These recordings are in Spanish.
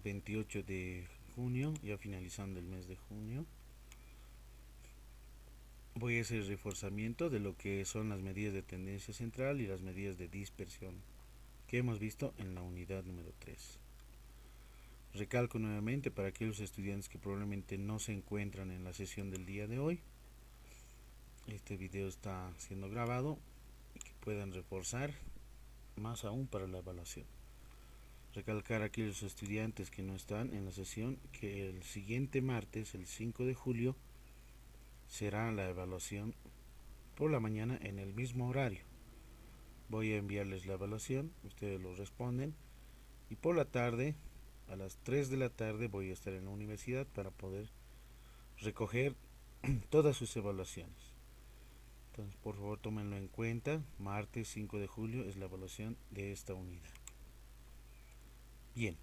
28 de junio, ya finalizando el mes de junio. Voy a hacer reforzamiento de lo que son las medidas de tendencia central y las medidas de dispersión que hemos visto en la unidad número 3. Recalco nuevamente para aquellos estudiantes que probablemente no se encuentran en la sesión del día de hoy. Este video está siendo grabado y que puedan reforzar más aún para la evaluación. Recalcar a aquellos estudiantes que no están en la sesión que el siguiente martes, el 5 de julio, será la evaluación por la mañana en el mismo horario. Voy a enviarles la evaluación, ustedes lo responden, y por la tarde, a las 3 de la tarde, voy a estar en la universidad para poder recoger todas sus evaluaciones. Entonces, por favor, tómenlo en cuenta. Martes 5 de julio es la evaluación de esta unidad. Bien.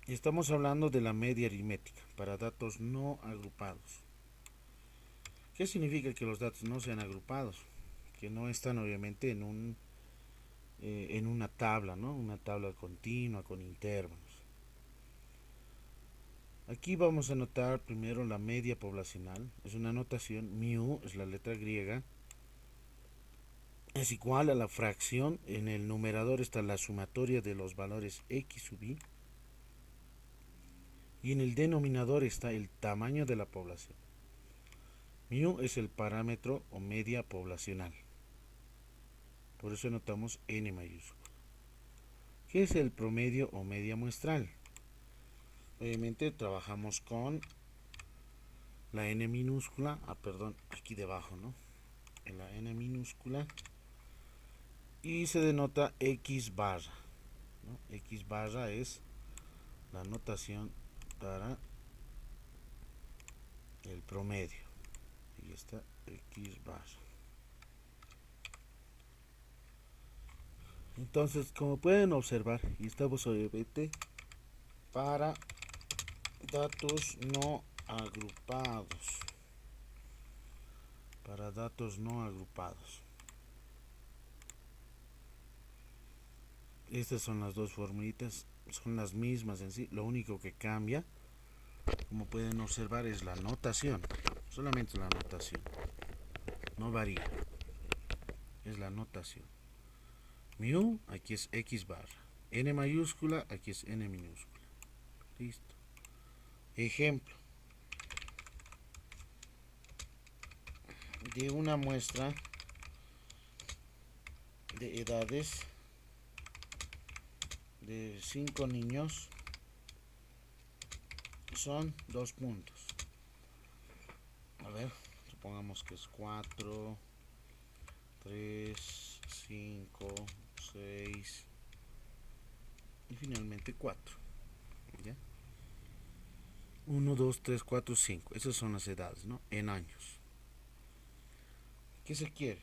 Estamos hablando de la media aritmética para datos no agrupados. ¿Qué significa que los datos no sean agrupados? Que no están obviamente en una tabla, ¿no? Una tabla continua con intervalos. Aquí vamos a anotar primero la media poblacional. Es una notación. Mu es la letra griega. Es igual a la fracción. En el numerador está la sumatoria de los valores x sub i. Y en el denominador está el tamaño de la población. Mu es el parámetro o media poblacional. Por eso anotamos n mayúscula. ¿Qué es el promedio o media muestral? Obviamente trabajamos con la n minúscula, aquí debajo, ¿no? En la n minúscula, y se denota x barra, ¿no? X barra es la notación para el promedio. Ahí está x barra. Entonces, como pueden observar, y estamos obviamente para datos no agrupados. Para datos no agrupados. Estas son las dos formulitas, son las mismas en sí. Lo único que cambia, como pueden observar, es la notación. Solamente la notación. No varía. Es la notación. Mu, aquí es x barra. N mayúscula, aquí es n minúscula. Listo. Ejemplo. De una muestra de edades de 5 niños son 2 puntos. A ver, supongamos que es 4, 3, 5, 6 y finalmente 4. ¿Ya? 1, 2, 3, 4, 5. Esas son las edades, ¿no? En años. ¿Qué se quiere?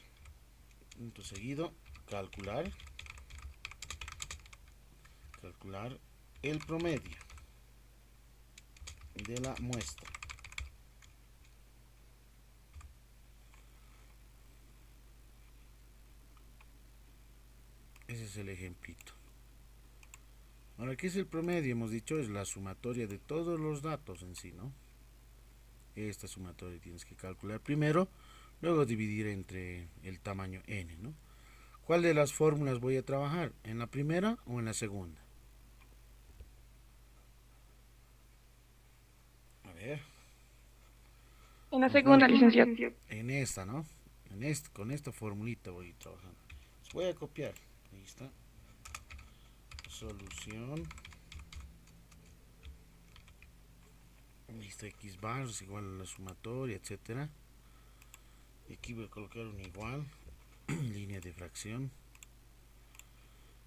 Punto seguido, calcular el promedio de la muestra. Ese es el ejemplito. Ahora, ¿qué es el promedio? Hemos dicho, es la sumatoria de todos los datos en sí, ¿no? Esta sumatoria tienes que calcular primero, luego dividir entre el tamaño n, ¿no? ¿Cuál de las fórmulas voy a trabajar? ¿En la primera o en la segunda? A ver. En la segunda, licenciado. En esta, ¿no? Con esta formulita voy trabajando. Voy a copiar. Ahí está. Solución. Esta x bar es igual a la sumatoria, etcétera. Y aquí voy a colocar un igual. Línea de fracción.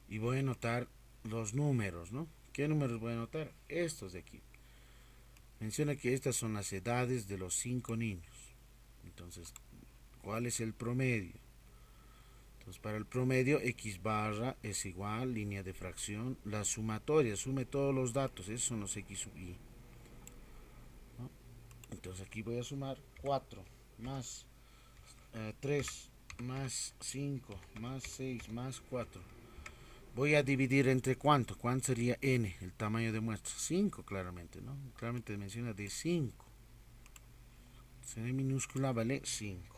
Y voy a anotar los números, ¿no? ¿Qué números voy a anotar? Estos de aquí. Menciona que estas son las edades de los 5 niños. Entonces, ¿cuál es el promedio? Entonces, para el promedio, x barra es igual, línea de fracción, la sumatoria, sume todos los datos, esos son los x sub i. ¿No? Entonces, aquí voy a sumar 4 más 3 más 5 más 6 más 4. Voy a dividir entre cuánto. ¿Cuánto sería n? El tamaño de muestra. 5 claramente, ¿no? Claramente menciona de 5. N minúscula vale 5.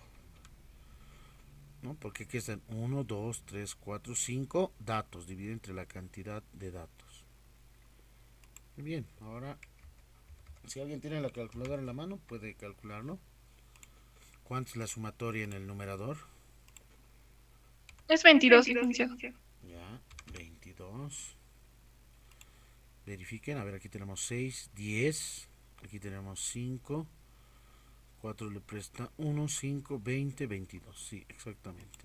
¿No? Porque aquí están 1, 2, 3, 4, 5 datos. Dividir entre la cantidad de datos. Muy bien, ahora si alguien tiene la calculadora en la mano puede calcularlo. ¿Cuánto es la sumatoria en el numerador? Es 22, licenciado. Ya, 22. Verifiquen, a ver, aquí tenemos 6, 10. Aquí tenemos 5. 4 le presta 1, 5, 20, 22. Sí, exactamente.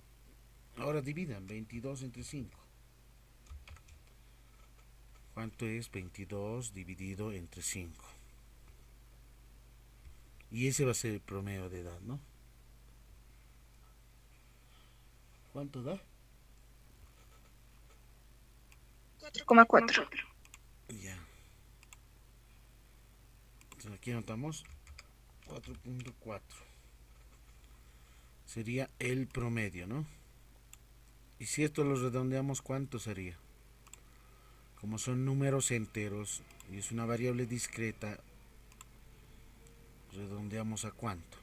Ahora dividan 22 entre 5. ¿Cuánto es 22 dividido entre 5? Y ese va a ser el promedio de edad, ¿no? ¿Cuánto da? 4,4. Ya. Entonces aquí anotamos 4.4. Sería el promedio, ¿no? Y si esto lo redondeamos, ¿cuánto sería? Como son números enteros y es una variable discreta, redondeamos a cuánto.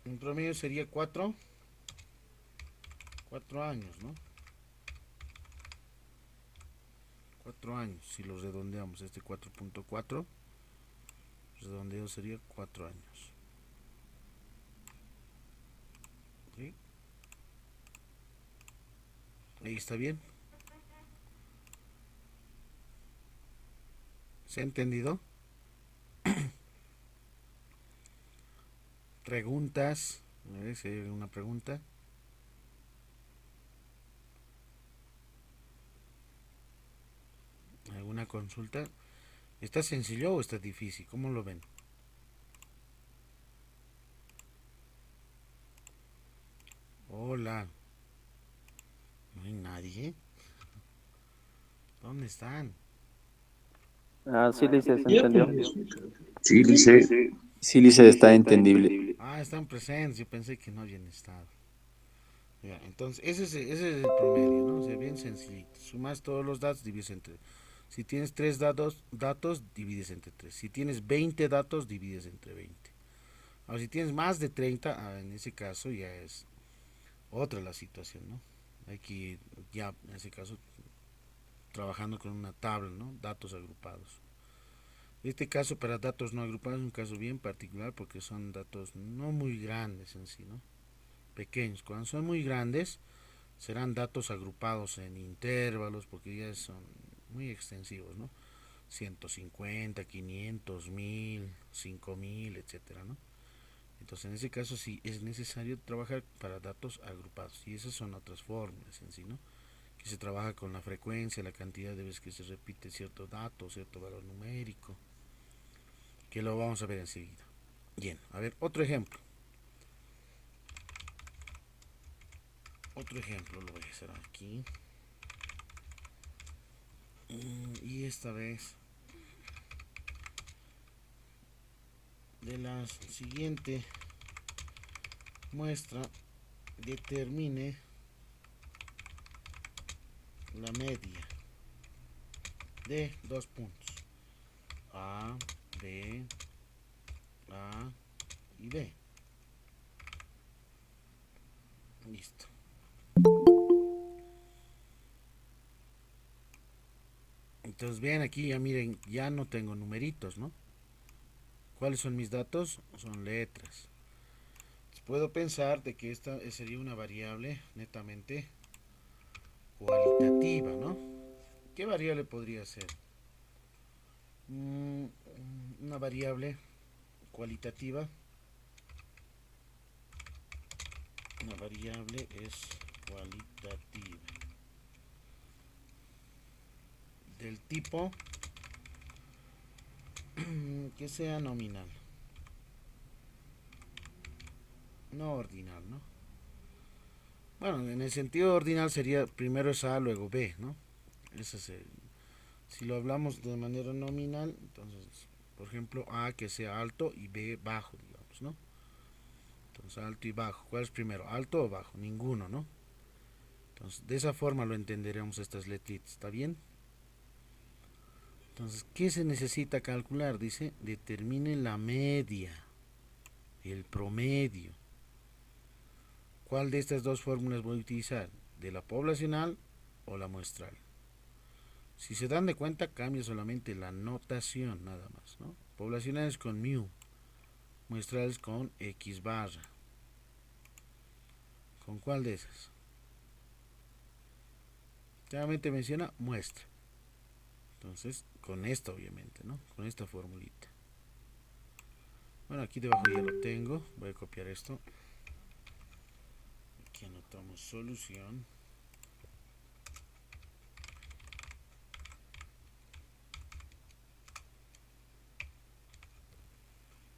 En promedio sería 4 años, ¿no? 4 años, si lo redondeamos, este 4.4, redondeo sería 4 años. ¿Sí? Ahí está bien. ¿Se ha entendido? Preguntas. A ver si hay alguna pregunta. ¿Alguna consulta? ¿Está sencillo o está difícil? ¿Cómo lo ven? Hola. No hay nadie. ¿Dónde están? Ah, sí, Lice, ¿se entendió? Sí, dice, Sí, Lice, está entendible. Ah, están presentes. Yo pensé que no habían estado. Ya, entonces, ese es el promedio, ¿no? O sea, bien sencillito. Sumas todos los datos, divides entre. Si tienes 3 datos, divides entre 3. Si tienes 20 datos, divides entre 20. Ahora, si tienes más de 30, en ese caso ya es otra la situación, ¿no? Hay que ir ya, en ese caso, trabajando con una tabla, ¿no? Datos agrupados. Este caso para datos no agrupados es un caso bien particular porque son datos no muy grandes en sí, ¿no? Pequeños. Cuando son muy grandes, serán datos agrupados en intervalos porque ya son muy extensivos, ¿no? 150, 500, 1000, 5000, etcétera, ¿no? Entonces en ese caso sí es necesario trabajar para datos agrupados y esas son otras fórmulas en sí, ¿no? Que se trabaja con la frecuencia, la cantidad de veces que se repite cierto dato, cierto valor numérico, que lo vamos a ver enseguida. Bien, a ver, otro ejemplo. Otro ejemplo lo voy a hacer aquí. Y esta vez de la siguiente muestra determine la media de dos puntos A, B, A y B. Listo. Entonces vean aquí, ya miren, ya no tengo numeritos, ¿no? ¿Cuáles son mis datos? Son letras. Puedo pensar de que esta sería una variable netamente cualitativa, ¿no? ¿Qué variable podría ser? Mm, una variable cualitativa. Una variable es cualitativa. Del tipo que sea nominal. No ordinal, ¿no? Bueno, en el sentido ordinal sería primero es A, luego B, ¿no? Ese es el, si lo hablamos de manera nominal, entonces, por ejemplo, A que sea alto y B bajo, digamos, ¿no? Entonces, alto y bajo. ¿Cuál es primero? ¿Alto o bajo? Ninguno, ¿no? Entonces, de esa forma lo entenderemos estas letritas, ¿está bien? Entonces, ¿qué se necesita calcular? Dice, determine la media, el promedio. ¿Cuál de estas dos fórmulas voy a utilizar? ¿De la poblacional o la muestral? Si se dan de cuenta, cambia solamente la notación, nada más, ¿no? Poblacional es con mu, muestral es con x barra. ¿Con cuál de esas? Claramente menciona muestra. Entonces, con esta obviamente, ¿no? Con esta formulita. Bueno, aquí debajo ya lo tengo. Voy a copiar esto. Aquí anotamos solución.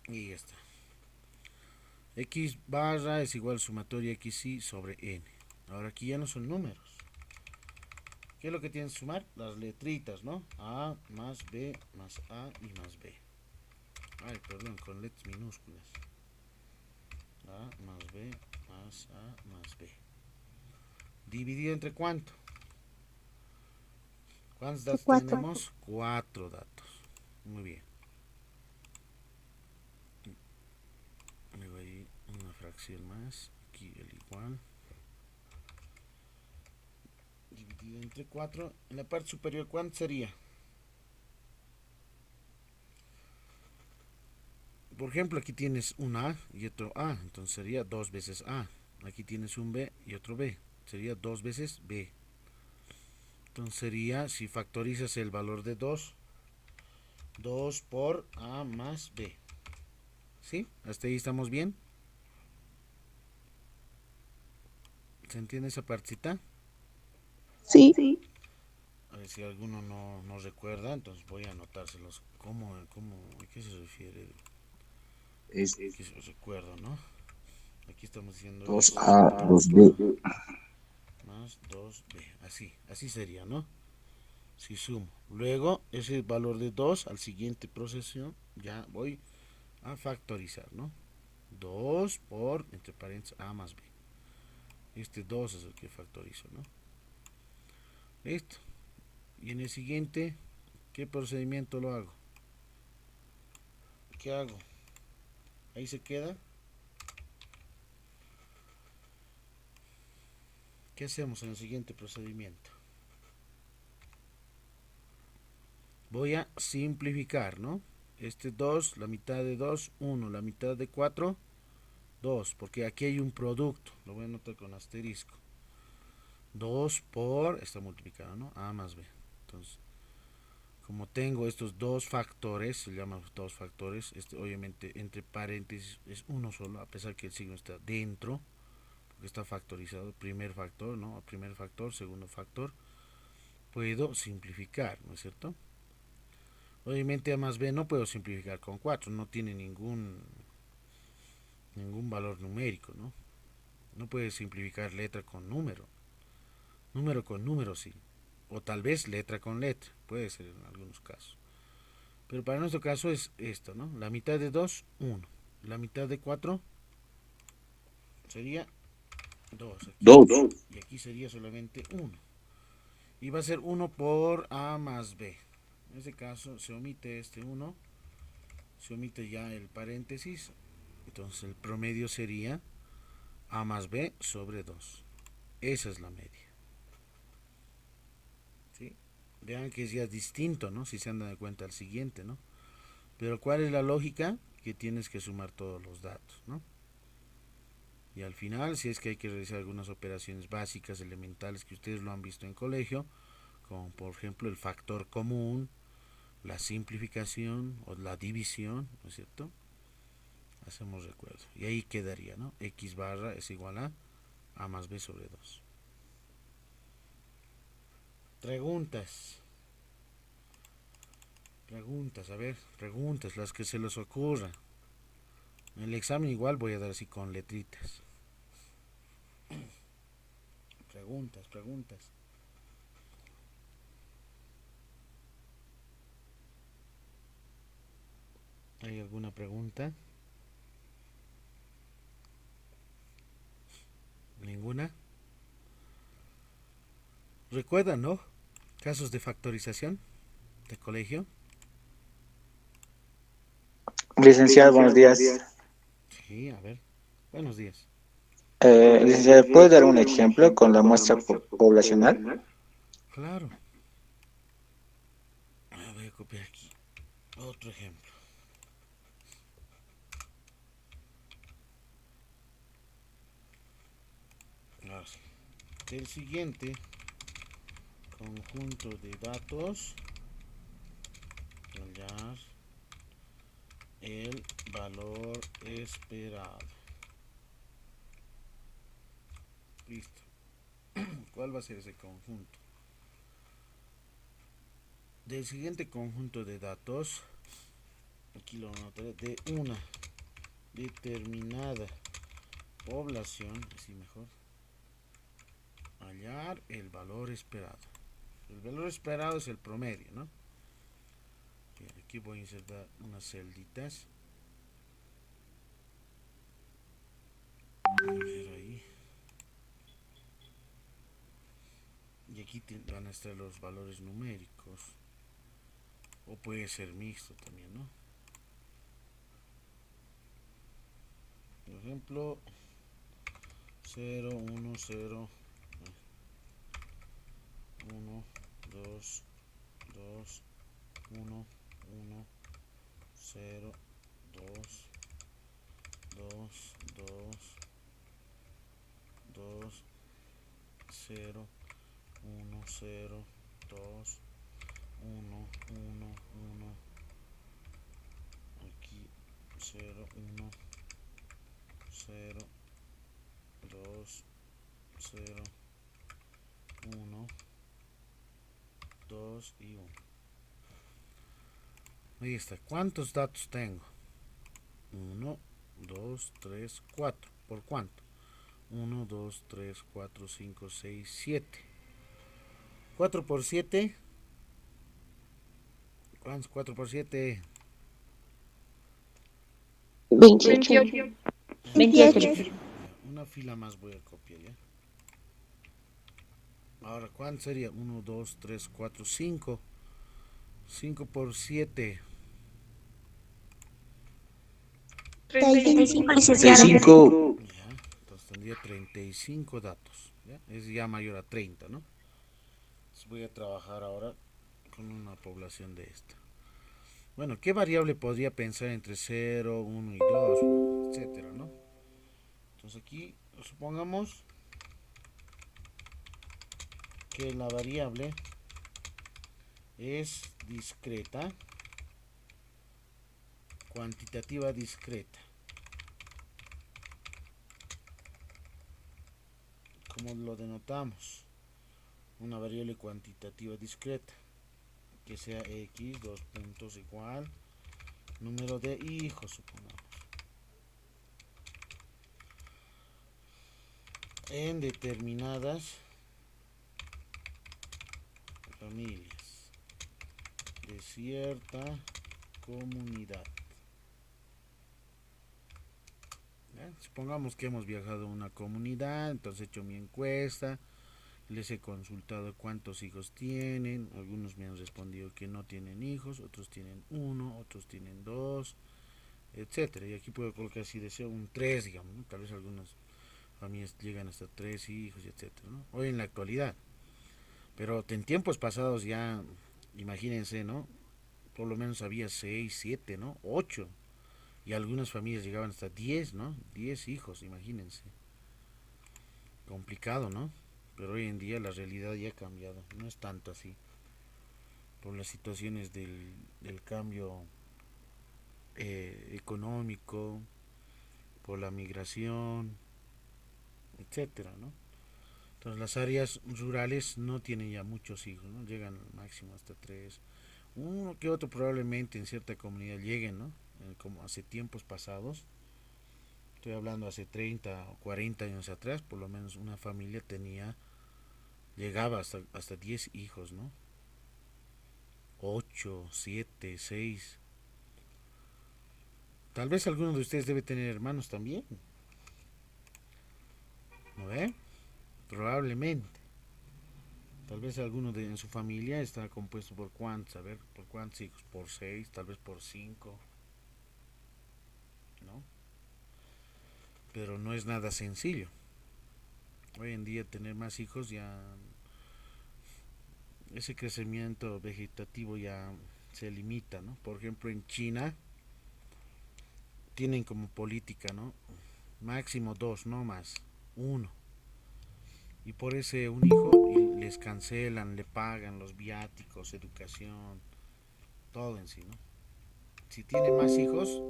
Y ya está. X barra es igual sumatoria xy sobre n. Ahora aquí ya no son números. ¿Qué es lo que tienes que sumar? Las letritas, ¿no? A más B más A y más B. Ay, perdón, con letras minúsculas. A más B más A más B. ¿Dividido entre cuánto? ¿Cuántos datos tenemos? 4 datos. Muy bien. Me voy a ir una fracción más. Aquí el igual. Dividido entre 4. En la parte superior, ¿cuánto sería? Por ejemplo, aquí tienes un A y otro A. Entonces sería 2 veces A. Aquí tienes un B y otro B. Sería 2 veces B. Entonces sería, si factorizas el valor de 2, 2 por A más B. ¿Sí? ¿Hasta ahí estamos bien? ¿Se entiende esa partecita? Sí. A ver si alguno no recuerda, entonces voy a anotárselos. ¿A qué se refiere? Es Que se recuerdo, ¿no? Aquí estamos diciendo 2A, 2B. más 2B. Así sería, ¿no? Si sumo. Luego, ese valor de 2 al siguiente proceso, ya voy a factorizar, ¿no? 2 por, entre paréntesis, A más B. Este 2 es el que factorizo, ¿no? Listo. Y en el siguiente, ¿qué procedimiento lo hago? ¿Qué hago? Ahí se queda. ¿Qué hacemos en el siguiente procedimiento? Voy a simplificar, ¿no? Este 2, la mitad de 2, 1, la mitad de 4, 2, porque aquí hay un producto, lo voy a anotar con asterisco. 2 por, está multiplicado, ¿no? A más B. Entonces, como tengo estos dos factores, se llaman dos factores, obviamente entre paréntesis es uno solo, a pesar que el signo está dentro, porque está factorizado, primer factor, ¿no? Primer factor, segundo factor, puedo simplificar, ¿no es cierto? Obviamente A más B no puedo simplificar con 4, no tiene ningún valor numérico, ¿no? No puedes simplificar letra con número. Número con número sí. O tal vez letra con letra. Puede ser en algunos casos. Pero para nuestro caso es esto, ¿no? La mitad de 2, 1. La mitad de 4 sería 2. 2. Y aquí sería solamente 1. Y va a ser 1 por A más B. En este caso se omite este 1. Se omite ya el paréntesis. Entonces el promedio sería A más B sobre 2. Esa es la media. ¿Sí? Vean que es ya distinto, ¿no? Si se han dado cuenta al siguiente, ¿no? Pero ¿cuál es la lógica? Que tienes que sumar todos los datos, ¿no? Y al final, si es que hay que realizar algunas operaciones básicas, elementales, que ustedes lo han visto en colegio, como por ejemplo el factor común, la simplificación o la división, ¿no es cierto? Hacemos recuerdo. Y ahí quedaría, ¿no? X barra es igual a A más B sobre 2. Preguntas. A ver, preguntas, las que se les ocurra. En el examen igual voy a dar así con letritas. Preguntas. ¿Hay alguna pregunta? ¿Ninguna? ¿Recuerdan, no? Casos de factorización de colegio. Licenciado, buenos días. Sí, a ver. Buenos días. Licenciado, ¿puede dar un ejemplo con la muestra poblacional? Claro. Voy a copiar aquí otro ejemplo. Ahora sí. Del siguiente conjunto de datos, hallar el valor esperado. Listo. ¿Cuál va a ser ese conjunto? Del siguiente conjunto de datos, aquí lo anotaré, de una determinada población, así mejor, hallar el valor esperado. El valor esperado es el promedio, ¿no? Bien, aquí voy a insertar unas celditas. A ver ahí. Y aquí van a estar los valores numéricos. O puede ser mixto también, ¿no? Por ejemplo, 0, 1, 0, 1, 2, 2, 1, 1, 0, 2, 2, 2, 2, 0, 1, 0, 2, 1, 1, 1, aquí 0, 1, 0, 2, 0, 1, 2 y 1. Ahí está. ¿Cuántos datos tengo? 1, 2, 3, 4. ¿Por cuánto? 1, 2, 3, 4, 5, 6, 7. 4 por 7. ¿Cuántos? 4 por 7. 28. 28. Una fila más voy a copiar ya. Ahora, ¿cuánto sería? 1, 2, 3, 4, 5. 5 por 7. 35, licenciado. 5. Ya, entonces tendría 35 datos. ¿Ya? Es ya mayor a 30, ¿no? Entonces voy a trabajar ahora con una población de esta. Bueno, ¿qué variable podría pensar entre 0, 1 y 2, etcétera, ¿no? Entonces aquí supongamos que la variable es discreta, cuantitativa discreta. ¿Cómo lo denotamos? Una variable cuantitativa discreta que sea x, dos puntos igual, número de hijos, supongamos. En determinadas familias de cierta comunidad. ¿Ya? Supongamos que hemos viajado a una comunidad, entonces he hecho mi encuesta, les he consultado cuántos hijos tienen, algunos me han respondido que no tienen hijos, otros tienen uno, otros tienen dos, etcétera. Y aquí puedo colocar si deseo un 3, digamos, ¿no? Tal vez algunas familias llegan hasta 3 hijos, etcétera, ¿no? Hoy en la actualidad. Pero en tiempos pasados ya, imagínense, ¿no? Por lo menos había 6, 7, ¿no? 8. Y algunas familias llegaban hasta 10, ¿no? 10 hijos, imagínense. Complicado, ¿no? Pero hoy en día la realidad ya ha cambiado. No es tanto así. Por las situaciones del cambio económico, por la migración, etcétera, ¿no? Entonces las áreas rurales no tienen ya muchos hijos, ¿no? Llegan máximo hasta 3. Uno que otro probablemente en cierta comunidad lleguen, ¿no? Como hace tiempos pasados. Estoy hablando hace 30 o 40 años atrás, por lo menos una familia llegaba hasta 10 hijos, ¿no? 8, 7, 6. Tal vez alguno de ustedes debe tener hermanos también. ¿No ve? Probablemente. Tal vez alguno en su familia está compuesto por cuántos, a ver, por cuántos hijos, por 6, tal vez por 5, ¿no? Pero no es nada sencillo. Hoy en día tener más hijos ya, ese crecimiento vegetativo ya se limita, ¿no? Por ejemplo, en China tienen como política, ¿no? Máximo 2, no más, uno. Y por ese un hijo les cancelan, le pagan los viáticos, educación, todo en sí, ¿no? Si tiene más hijos,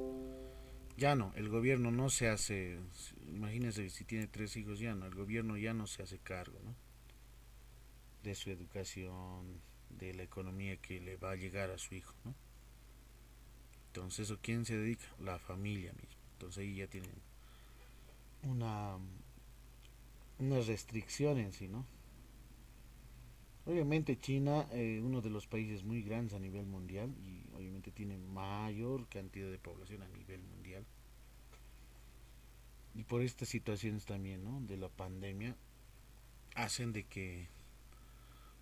ya no, el gobierno no se hace, imagínense si tiene 3 hijos, ya no, el gobierno ya no se hace cargo, ¿no? De su educación, de la economía que le va a llegar a su hijo, ¿no? Entonces, ¿a quién se dedica? La familia misma. Entonces ahí ya tienen una, una restricción en sí, ¿no? Obviamente China, uno de los países muy grandes a nivel mundial y obviamente tiene mayor cantidad de población a nivel mundial. Y por estas situaciones también, ¿no? De la pandemia, hacen de que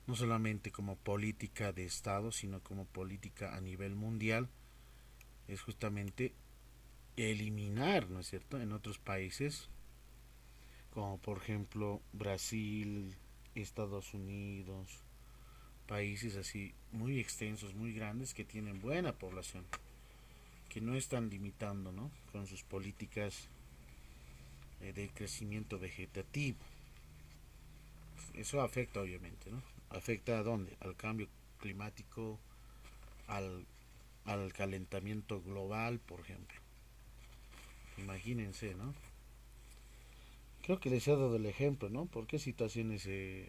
no solamente como política de Estado, sino como política a nivel mundial, es justamente eliminar, ¿no es cierto?, en otros países, como por ejemplo Brasil, Estados Unidos, países así muy extensos, muy grandes, que tienen buena población, que no están limitando, ¿no?, con sus políticas de crecimiento vegetativo. Eso afecta obviamente, ¿no? ¿Afecta a dónde? Al cambio climático, al, al calentamiento global, por ejemplo. Imagínense, ¿no? Creo que les he dado el ejemplo, ¿no? ¿Por qué situaciones el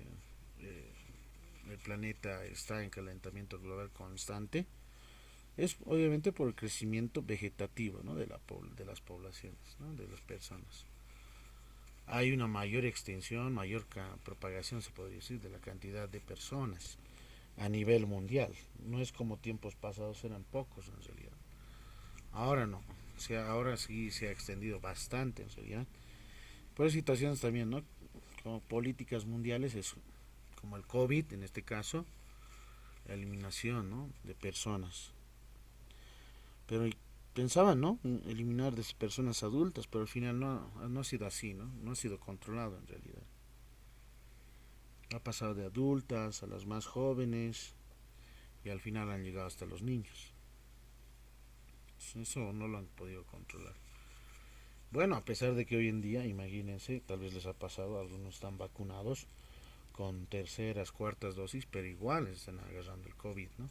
planeta está en calentamiento global constante? Es obviamente por el crecimiento vegetativo, ¿no?, de las poblaciones, ¿no?, de las personas. Hay una mayor extensión, mayor propagación, se podría decir, de la cantidad de personas a nivel mundial. No es como tiempos pasados, eran pocos en realidad. Ahora no, o sea, ahora sí se ha extendido bastante en realidad. Por situaciones también, ¿no?, como políticas mundiales, eso, como el COVID en este caso, la eliminación, ¿no?, de personas. Pero pensaban, ¿no?, eliminar de personas adultas, pero al final no ha sido así, ¿no? No ha sido controlado en realidad. Ha pasado de adultas a las más jóvenes y al final han llegado hasta los niños. Eso no lo han podido controlar. Bueno, a pesar de que hoy en día, imagínense, tal vez les ha pasado, algunos están vacunados con terceras, cuartas dosis, pero igual están agarrando el COVID, ¿no?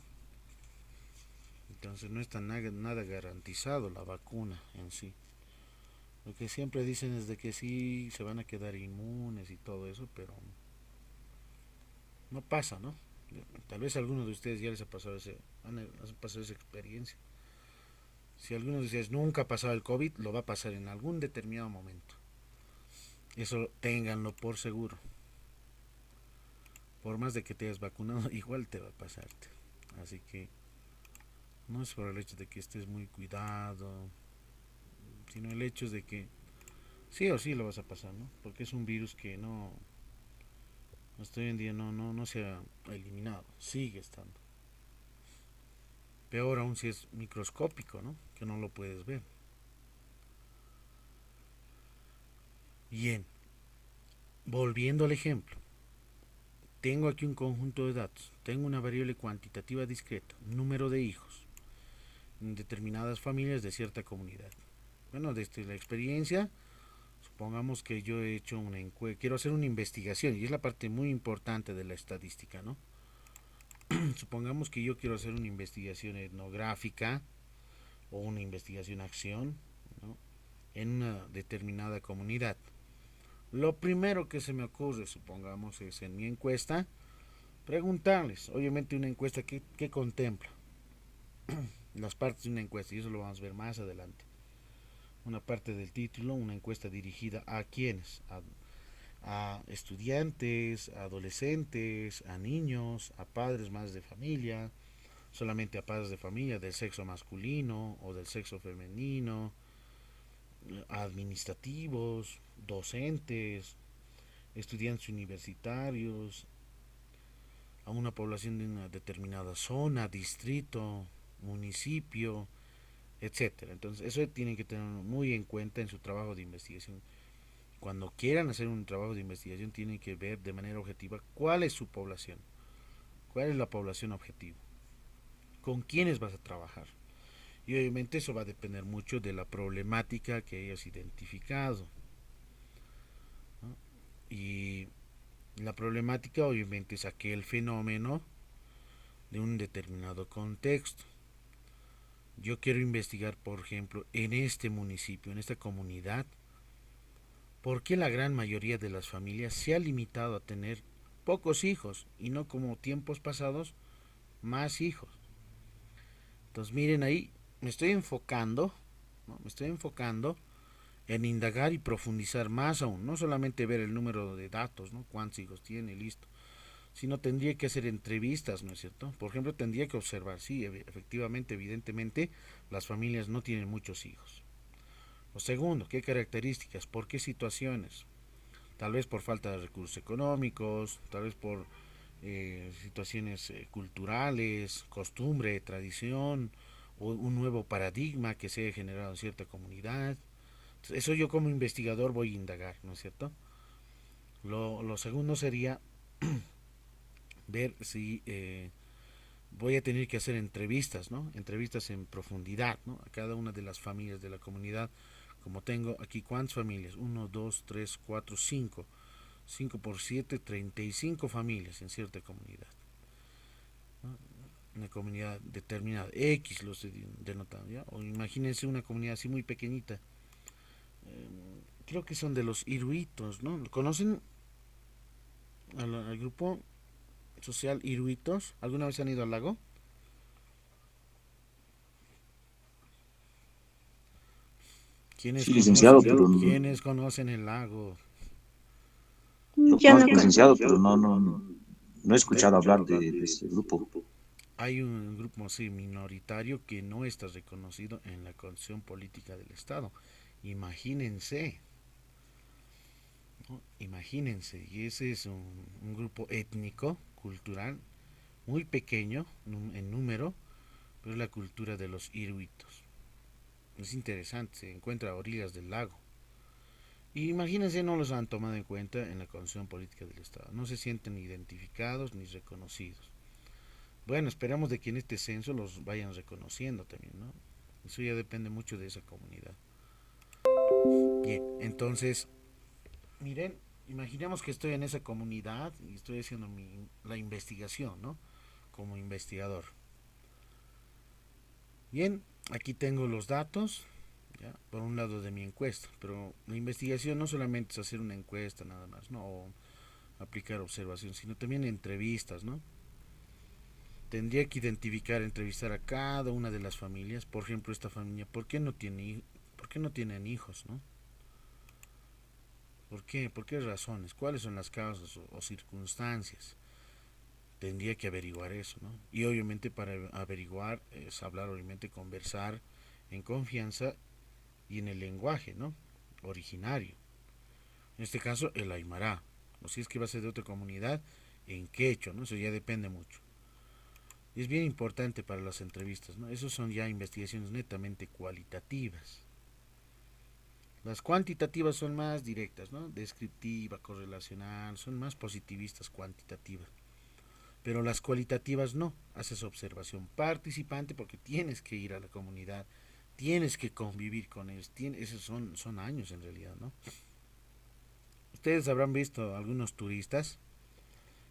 Entonces no está nada garantizado la vacuna en sí. Lo que siempre dicen es de que sí se van a quedar inmunes y todo eso, pero no pasa, ¿no? Tal vez a algunos de ustedes ya les ha pasado han pasado esa experiencia. Si alguno de ustedes nunca ha pasado el COVID, lo va a pasar en algún determinado momento. Eso ténganlo por seguro. Por más de que te hayas vacunado, igual te va a pasarte. Así que no es por el hecho de que estés muy cuidado, sino el hecho es de que sí o sí lo vas a pasar, ¿no? Porque es un virus que hasta hoy en día no se ha eliminado, sigue estando. Peor aún si es microscópico, ¿no?, que no lo puedes ver. Bien, volviendo al ejemplo, tengo aquí un conjunto de datos, tengo una variable cuantitativa discreta, número de hijos, en determinadas familias de cierta comunidad. Bueno, desde la experiencia, supongamos que yo he hecho una encuesta, quiero hacer una investigación, y es la parte muy importante de la estadística, ¿no? Supongamos que yo quiero hacer una investigación etnográfica o una investigación acción, ¿no?, en una determinada comunidad. Lo primero que se me ocurre, supongamos, es en mi encuesta preguntarles, obviamente una encuesta que contempla las partes de una encuesta, y eso lo vamos a ver más adelante. Una parte del título, una encuesta dirigida a quienes, a estudiantes, a adolescentes, a niños, a padres más de familia, solamente a padres de familia del sexo masculino o del sexo femenino, a administrativos, docentes, estudiantes universitarios, a una población de una determinada zona, distrito, municipio, etcétera. Entonces, eso tienen que tener muy en cuenta en su trabajo de investigación. Cuando quieran hacer un trabajo de investigación, tienen que ver de manera objetiva cuál es su población, cuál es la población objetivo, con quiénes vas a trabajar. Y obviamente eso va a depender mucho de la problemática que hayas identificado, ¿no? Y la problemática obviamente es aquel fenómeno de un determinado contexto. Yo quiero investigar, por ejemplo, en este municipio, en esta comunidad, por qué la gran mayoría de las familias se ha limitado a tener pocos hijos y no como tiempos pasados más hijos. Entonces miren ahí, me estoy enfocando, ¿no? Me estoy enfocando en indagar y profundizar más aún, no solamente ver el número de datos, ¿no? Cuántos hijos tiene, listo, sino tendría que hacer entrevistas, ¿no es cierto? Por ejemplo, tendría que observar, sí, efectivamente, evidentemente, las familias no tienen muchos hijos. Lo segundo, ¿qué características? ¿Por qué situaciones? Tal vez por falta de recursos económicos, tal vez por situaciones culturales, costumbre, tradición, o un nuevo paradigma que se ha generado en cierta comunidad. Eso yo como investigador voy a indagar, ¿no es cierto? Lo segundo sería ver si voy a tener que hacer entrevistas, ¿no? Entrevistas en profundidad, ¿no? A cada una de las familias de la comunidad. Como tengo aquí, ¿cuántas familias? 1, 2, 3, 4, 5. 5 por 7, 35 familias en cierta comunidad, ¿no? Una comunidad determinada, X lo estoy denotando, ¿ya? O imagínense una comunidad así muy pequeñita. Creo que son de los iruitos, ¿no? ¿Conocen al grupo social iruitos? ¿Alguna vez han ido al lago? ¿Quiénes Sí, licenciado, conocen, pero ¿quiénes conocen el lago? lo Ya no conozco, creo. licenciado, pero no he escuchado hablar de ese grupo. Hay un grupo así minoritario que no está reconocido en la Constitución Política del Estado. Imagínense, ¿no? Imagínense, y ese es un grupo étnico, cultural, muy pequeño en número, pero es la cultura de los iruitos. Es interesante, se encuentra a orillas del lago. Y imagínense, no los han tomado en cuenta en la Constitución Política del Estado. No se sienten identificados ni reconocidos. Bueno, esperamos de que en este censo los vayan reconociendo también, ¿no? Eso ya depende mucho de esa comunidad. Bien, entonces, miren, imaginemos que estoy en esa comunidad y estoy haciendo la investigación, ¿no? Como investigador. Bien, aquí tengo los datos, ¿ya? Por un lado de mi encuesta, pero la investigación no solamente es hacer una encuesta nada más, ¿no? O aplicar observación, sino también entrevistas, ¿no? Tendría que identificar, entrevistar a cada una de las familias. Por ejemplo, esta familia, por qué no tienen hijos, ¿no? ¿Por qué? ¿Por qué razones? ¿Cuáles son las causas o circunstancias? Tendría que averiguar eso, ¿no? Y obviamente para averiguar es hablar, obviamente conversar en confianza y en el lenguaje, ¿no? Originario. En este caso, el aymara. O si es que va a ser de otra comunidad, en quechua, ¿no? Eso ya depende mucho. Y es bien importante para las entrevistas, ¿no? Esos son ya investigaciones netamente cualitativas. Las cuantitativas son más directas, ¿no? Descriptiva, correlacional, son más positivistas cuantitativas. Pero las cualitativas no. Haces observación participante porque tienes que ir a la comunidad, tienes que convivir con ellos. Esos son años en realidad, ¿no? Ustedes habrán visto algunos turistas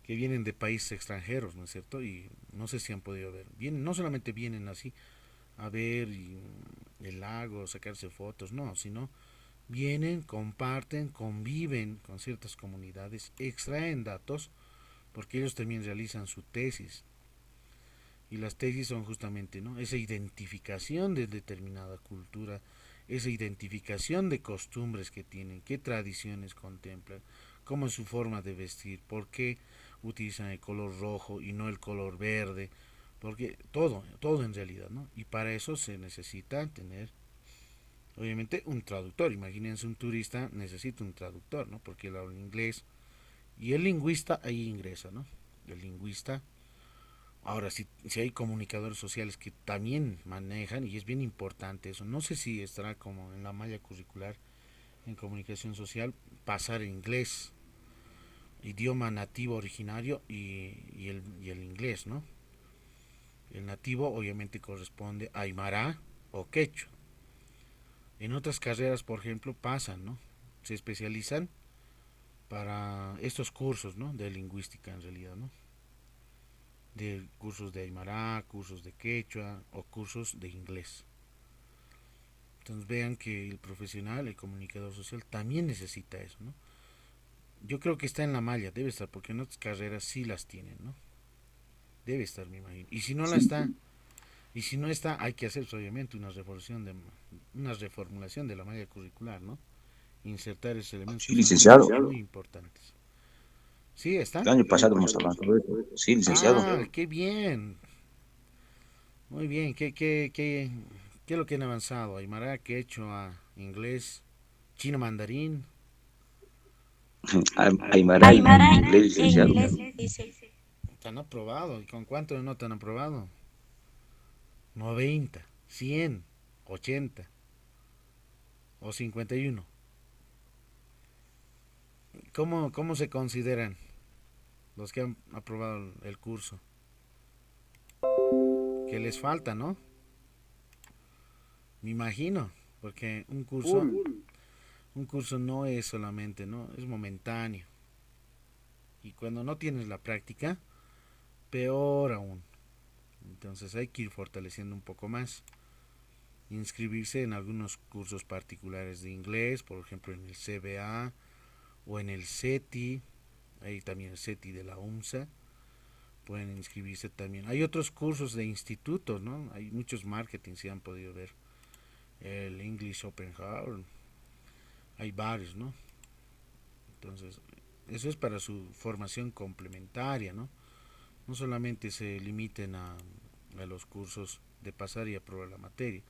que vienen de países extranjeros, ¿no es cierto? Y no sé si han podido ver. Vienen, no solamente vienen así a ver el lago, sacarse fotos, no, sino vienen, comparten, conviven con ciertas comunidades, extraen datos, porque ellos también realizan su tesis. Y las tesis son justamente, ¿no? Esa identificación de determinada cultura, esa identificación de costumbres que tienen, qué tradiciones contemplan, cómo es su forma de vestir, por qué utilizan el color rojo y no el color verde, porque todo en realidad, ¿no? Y para eso se necesita tener, obviamente, un traductor. Imagínense un turista necesita un traductor, ¿no? Porque él habla inglés y el lingüista ahí ingresa, ¿no? del lingüista. Ahora, si hay comunicadores sociales que también manejan, y es bien importante eso, no sé si estará como en la malla curricular en comunicación social, pasar inglés, idioma nativo originario y el inglés, ¿no? El nativo obviamente corresponde a aymara o quechua. En otras carreras, por ejemplo, pasan, ¿no? Se especializan para estos cursos, ¿no? De lingüística en realidad, ¿no? De cursos de aymara, cursos de quechua o cursos de inglés. Entonces vean que el profesional, el comunicador social, también necesita eso, ¿no? Yo creo que está en la malla, debe estar, porque en otras carreras sí las tienen, ¿no? Debe estar, me imagino. Y si no la está, y si no está, hay que hacer obviamente una reformulación de la malla curricular, ¿no? Insertar esos elementos Sí, que son licenciado. muy importantes. ¿Sí está? El año pasado hemos hablado de eso. Sí, licenciado. Ah, qué bien. Muy bien. ¿Qué es lo que han avanzado? Aymara, quechua, inglés, chino mandarín. Aymara y Aymara inglés, e licenciado. inglés, dice. ¿Te han aprobado? ¿Y con cuánto de nota han aprobado? 90, 100, 80 o 51. ¿Cómo se consideran los que han aprobado el curso? Que les falta, ¿no? Me imagino, porque un curso no es solamente, ¿no? Es momentáneo. Y cuando no tienes la práctica, peor aún. Entonces hay que ir fortaleciendo un poco más. Inscribirse en algunos cursos particulares de inglés, por ejemplo en el CBA o en el CETI. Hay también el CETI de la UMSA. Pueden inscribirse también. Hay otros cursos de institutos, ¿no? Hay muchos marketing, si han podido ver. El English Open Hour. Hay varios, ¿no? Entonces, eso es para su formación complementaria, ¿no? No solamente se limiten a los cursos de pasar y aprobar la materia,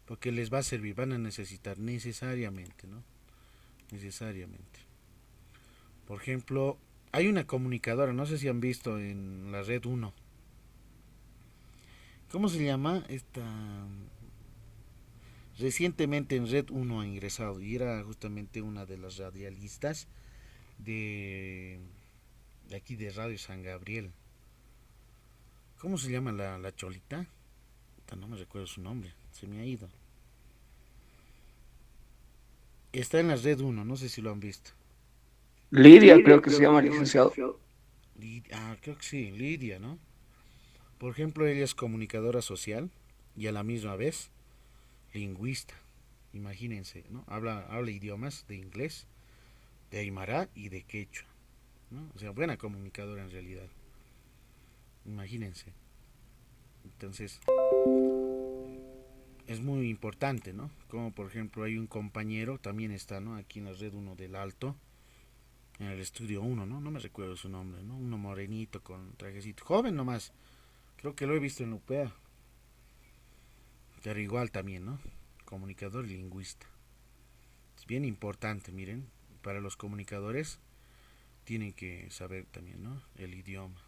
porque les va a servir, van a necesitar necesariamente, ¿no? Necesariamente. Por ejemplo, hay una comunicadora, no sé si han visto en la red uno. ¿Cómo se llama? Recientemente en red uno ha ingresado y era justamente una de las radialistas de, de aquí de Radio San Gabriel. ¿Cómo se llama la cholita? No me recuerdo su nombre, se me ha ido. Está en la red uno, no sé si lo han visto. Lidia, creo que se llama, licenciado. Creo que sí, Lidia, ¿no? Por ejemplo, ella es comunicadora social y a la misma vez lingüista. Imagínense, ¿no? Habla idiomas de inglés, de aymara y de quechua, ¿no? O sea, buena comunicadora en realidad. Imagínense. Entonces, es muy importante, ¿no? Como por ejemplo hay un compañero, también está, ¿no? Aquí en la red uno del Alto, en el estudio uno, ¿no? No me recuerdo su nombre, ¿no? Uno morenito con trajecito, joven nomás. Creo que lo he visto en UPEA. Pero igual también, ¿no? Comunicador y lingüista. Es bien importante, miren, para los comunicadores tienen que saber también, ¿no? El idioma.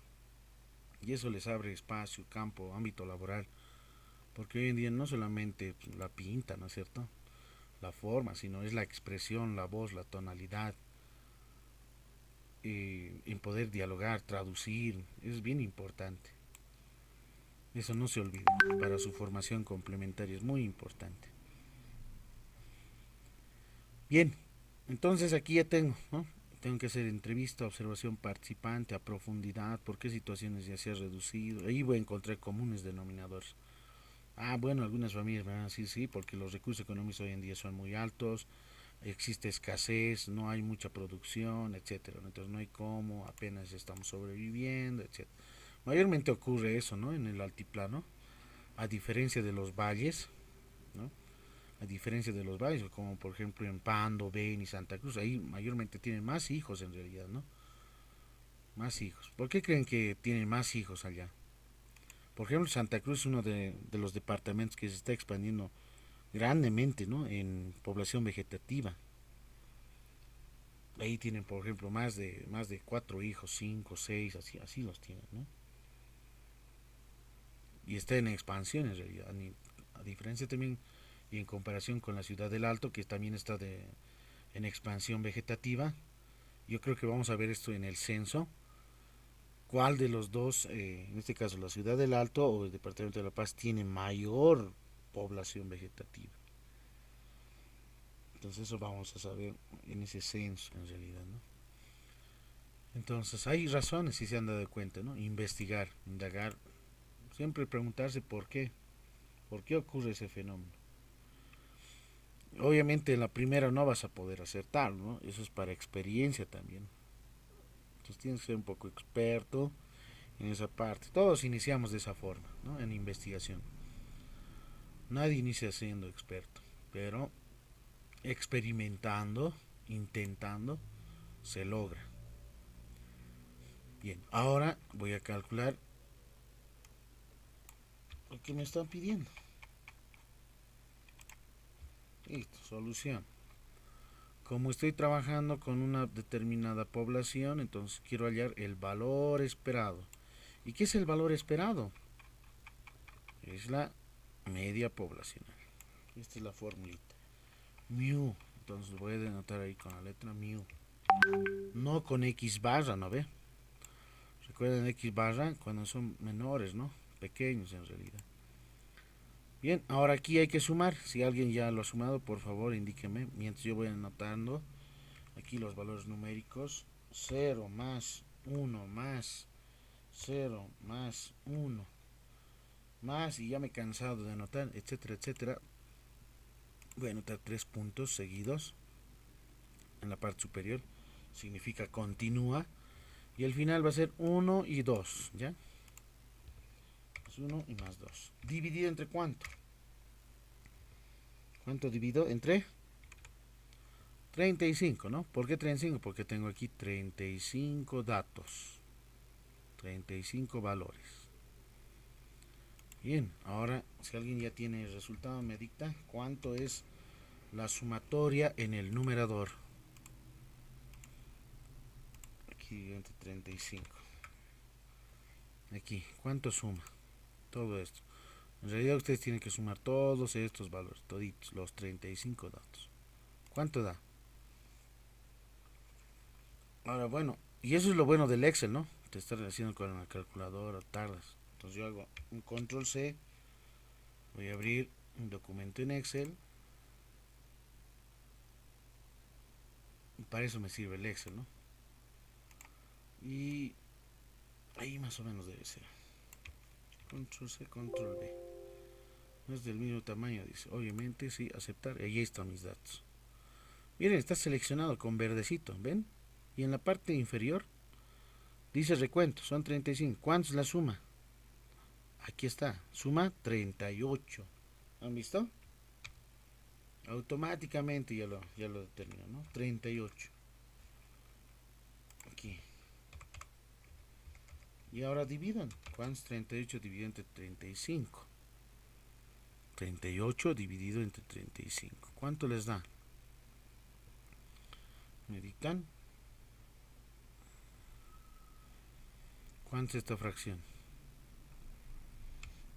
Y eso les abre espacio, campo, ámbito laboral. Porque hoy en día no solamente la pinta, ¿no es cierto? La forma, sino es la expresión, la voz, la tonalidad. En poder dialogar, traducir, es bien importante. Eso no se olvide, para su formación complementaria es muy importante. Bien, entonces aquí ya tengo, ¿no? Tengo que hacer entrevista, observación participante a profundidad, por qué situaciones ya se ha reducido. Ahí voy a encontrar comunes denominadores. Bueno, algunas familias van a decir sí, porque los recursos económicos hoy en día son muy altos, existe escasez, no hay mucha producción, etcétera. Entonces no hay cómo, apenas estamos sobreviviendo, etcétera. Mayormente ocurre eso, ¿no? En el altiplano, a diferencia de los valles, ¿no? A diferencia de los valles, como por ejemplo en Pando, Beni, Santa Cruz, ahí mayormente tienen más hijos en realidad, ¿no? Más hijos. ¿Por qué creen que tienen más hijos allá? Por ejemplo, Santa Cruz es uno de los departamentos que se está expandiendo grandemente, ¿no? En población vegetativa. ahí tienen, por ejemplo, más de 4 hijos, 5, 6, así los tienen, ¿no? Y está en expansión en realidad, a diferencia también y en comparación con la ciudad del Alto, que también está en expansión vegetativa. Yo creo que vamos a ver esto en el censo, cuál de los dos, en este caso la ciudad del Alto o el departamento de La Paz, tiene mayor población vegetativa. Entonces eso vamos a saber en ese censo en realidad, ¿no? Entonces hay razones, si se han dado cuenta, ¿no? Investigar, indagar, siempre preguntarse por qué ocurre ese fenómeno. Obviamente en la primera no vas a poder acertar, ¿no? Eso es para experiencia también. Entonces tienes que ser un poco experto en esa parte. Todos iniciamos de esa forma, ¿no? En investigación. Nadie inicia siendo experto, pero experimentando, intentando, se logra. Bien, ahora voy a calcular lo que me están pidiendo. Listo, solución. Como estoy trabajando con una determinada población, entonces quiero hallar el valor esperado. ¿Y qué es el valor esperado? Es la media poblacional. Esta es la formulita. Mu. Entonces voy a denotar ahí con la letra mu. No con X barra, ¿no ve? Recuerden X barra cuando son menores, ¿no? Pequeños en realidad. Bien, ahora aquí hay que sumar. Si alguien ya lo ha sumado, por favor indíqueme. Mientras yo voy anotando aquí los valores numéricos. 0 más 1 más 0 más 1 más, y ya me he cansado de anotar, etcétera, etcétera. Voy a anotar 3 puntos seguidos en la parte superior. Significa continúa. Y el final va a ser 1 y 2, ¿ya? 1 y más 2. ¿Dividido entre cuánto? ¿Cuánto divido? Entre 35, ¿no? ¿Por qué 35? Porque tengo aquí 35 datos. 35 valores. Bien, ahora si alguien ya tiene el resultado, me dicta cuánto es la sumatoria en el numerador. Aquí entre 35. Aquí, ¿cuánto suma? Todo esto. En realidad ustedes tienen que sumar todos estos valores, toditos, los 35 datos. ¿Cuánto da? Ahora, bueno, y eso es lo bueno del Excel, ¿no? Te estás haciendo con la calculadora, tardas. Entonces yo hago un control C, voy a abrir un documento en Excel. Y para eso me sirve el Excel, ¿no? Y ahí más o menos debe ser. Control C, control V. No es del mismo tamaño, dice. Obviamente, sí, aceptar. Ahí están mis datos. Miren, está seleccionado con verdecito, ¿ven? Y en la parte inferior dice recuento, son 35. ¿Cuánto es la suma? Aquí está, suma 38. ¿Han visto? Automáticamente ya lo determinó, ¿no? 38. Aquí. Y ahora dividan. ¿Cuánto es 38 dividido entre 35? 38 dividido entre 35. ¿Cuánto les da? Me dictan. ¿Cuánto es esta fracción?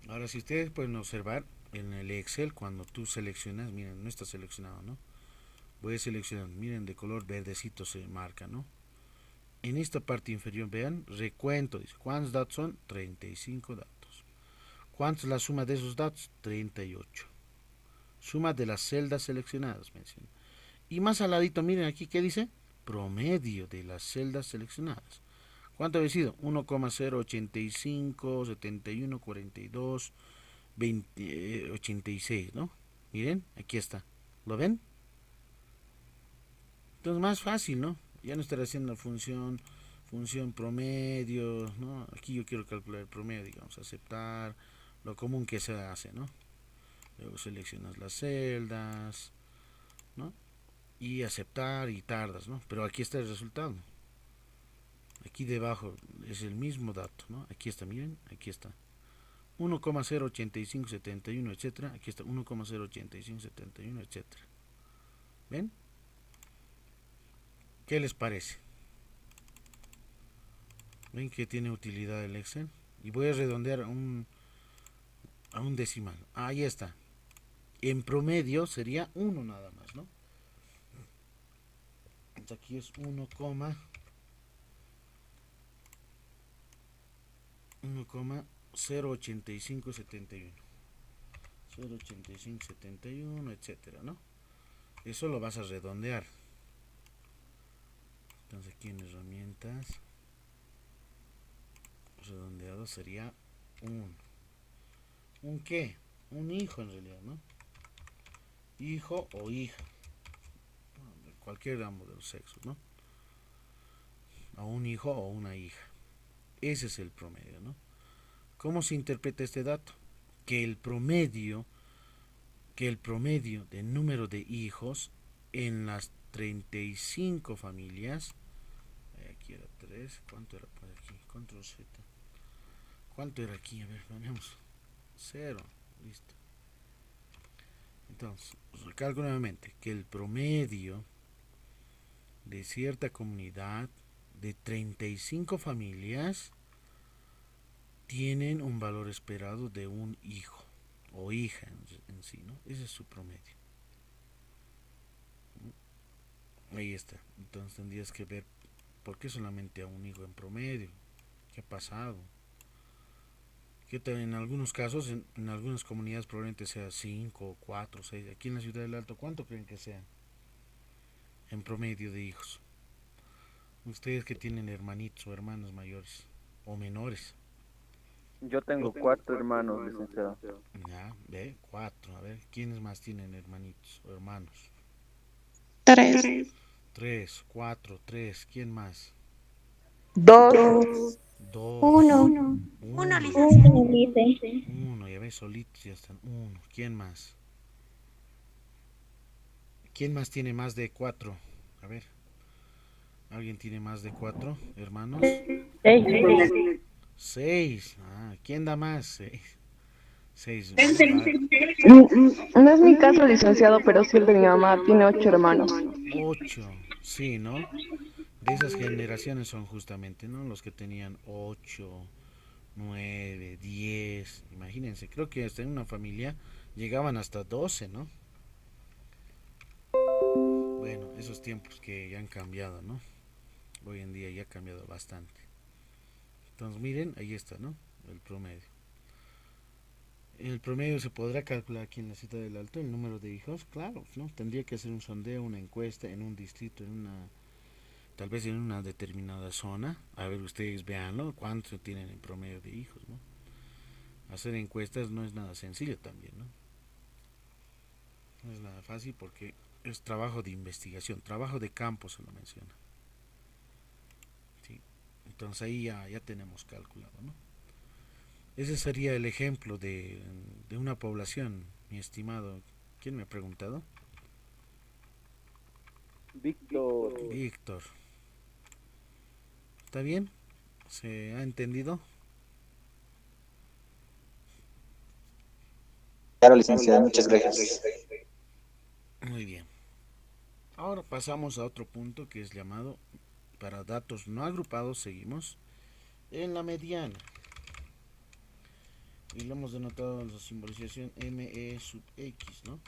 Ahora, si ustedes pueden observar en el Excel, cuando tú seleccionas, miren, no está seleccionado, ¿no? Voy a seleccionar, miren, de color verdecito se marca, ¿no? En esta parte inferior, vean, recuento, dice, ¿cuántos datos son? 35 datos. ¿Cuánto es la suma de esos datos? 38. Suma de las celdas seleccionadas, menciona. Y más al ladito, miren aquí, ¿qué dice? Promedio de las celdas seleccionadas. ¿Cuánto había sido? 1,085, 71, 42, 20, 86, ¿no? Miren, aquí está. ¿Lo ven? Entonces más fácil, ¿no? Ya no estaré haciendo función promedio, ¿no? Aquí yo quiero calcular el promedio, digamos, aceptar, lo común que se hace, ¿no? Luego seleccionas las celdas, ¿no? Y aceptar y tardas, ¿no? Pero aquí está el resultado. Aquí debajo es el mismo dato, ¿no? Aquí está, miren, aquí está. 1,08571, etcétera. Aquí está 1,08571, etcétera. ¿Ven? ¿Qué les parece? ¿Ven que tiene utilidad el Excel? Y voy a redondear a un decimal. Ahí está. En promedio sería 1 nada más, ¿no? Entonces aquí es 1,08571. 0,8571, etcétera, ¿no? Eso lo vas a redondear. Entonces aquí en herramientas, redondeado sería 1. ¿Un qué? Un hijo en realidad, ¿no? Hijo o hija. Cualquier de ambos de los sexos, ¿no? A un hijo o una hija. Ese es el promedio, ¿no? ¿Cómo se interpreta este dato? Que el promedio del número de hijos en las 35 familias, aquí era 3, ¿cuánto era por aquí? Control Z. ¿Cuánto era aquí? A ver, veamos. 0, listo. Entonces, recalco nuevamente que el promedio de cierta comunidad de 35 familias tienen un valor esperado de un hijo o hija en sí, ¿no? Ese es su promedio. Ahí está. Entonces tendrías que ver por qué solamente a un hijo en promedio. ¿Qué ha pasado? Que en algunos casos, en algunas comunidades probablemente sea 5, 4, 6. Aquí en la ciudad del Alto, ¿cuánto creen que sea en promedio de hijos? Ustedes que tienen hermanitos o hermanos mayores o menores. Yo tengo 4 hermanos, licenciado. Ya, ve, 4. A ver, ¿quiénes más tienen hermanitos o hermanos? 3. 3, 4, 3. ¿Quién más? 2. 2. 1. 1, Licenciado. Dice. 1, ya ves, solitos ya están. 1. ¿Quién más? ¿Quién más tiene más de 4? A ver. ¿Alguien tiene más de 4 hermanos? 6. 6. Ah, ¿quién da más? 6. 6. No es mi caso, licenciado, pero sí el de mi mamá. Tiene 8 hermanos. 8. Sí, ¿no? De esas generaciones son justamente, ¿no? Los que tenían 8, 9, 10. Imagínense, creo que hasta en una familia llegaban hasta 12, ¿no? Bueno, esos tiempos que ya han cambiado, ¿no? Hoy en día ya ha cambiado bastante. Entonces miren, ahí está, ¿no? El promedio. El promedio se podrá calcular aquí en la Ciudad del Alto, el número de hijos, claro, ¿no? Tendría que hacer un sondeo, una encuesta en un distrito, tal vez en una determinada zona. A ver, ustedes veanlo, cuánto tienen en promedio de hijos, ¿no? Hacer encuestas no es nada sencillo también, ¿no? No es nada fácil porque es trabajo de investigación, trabajo de campo se lo menciona. ¿Sí? Entonces ahí ya tenemos calculado, ¿no? Ese sería el ejemplo de una población, mi estimado. ¿Quién me ha preguntado? Víctor. Víctor. ¿Está bien? ¿Se ha entendido? Claro, licenciado, muchas gracias. Muy bien. Ahora pasamos a otro punto que es llamado, para datos no agrupados, seguimos en la mediana. Y lo hemos denotado en la simbolización ME sub X, ¿no?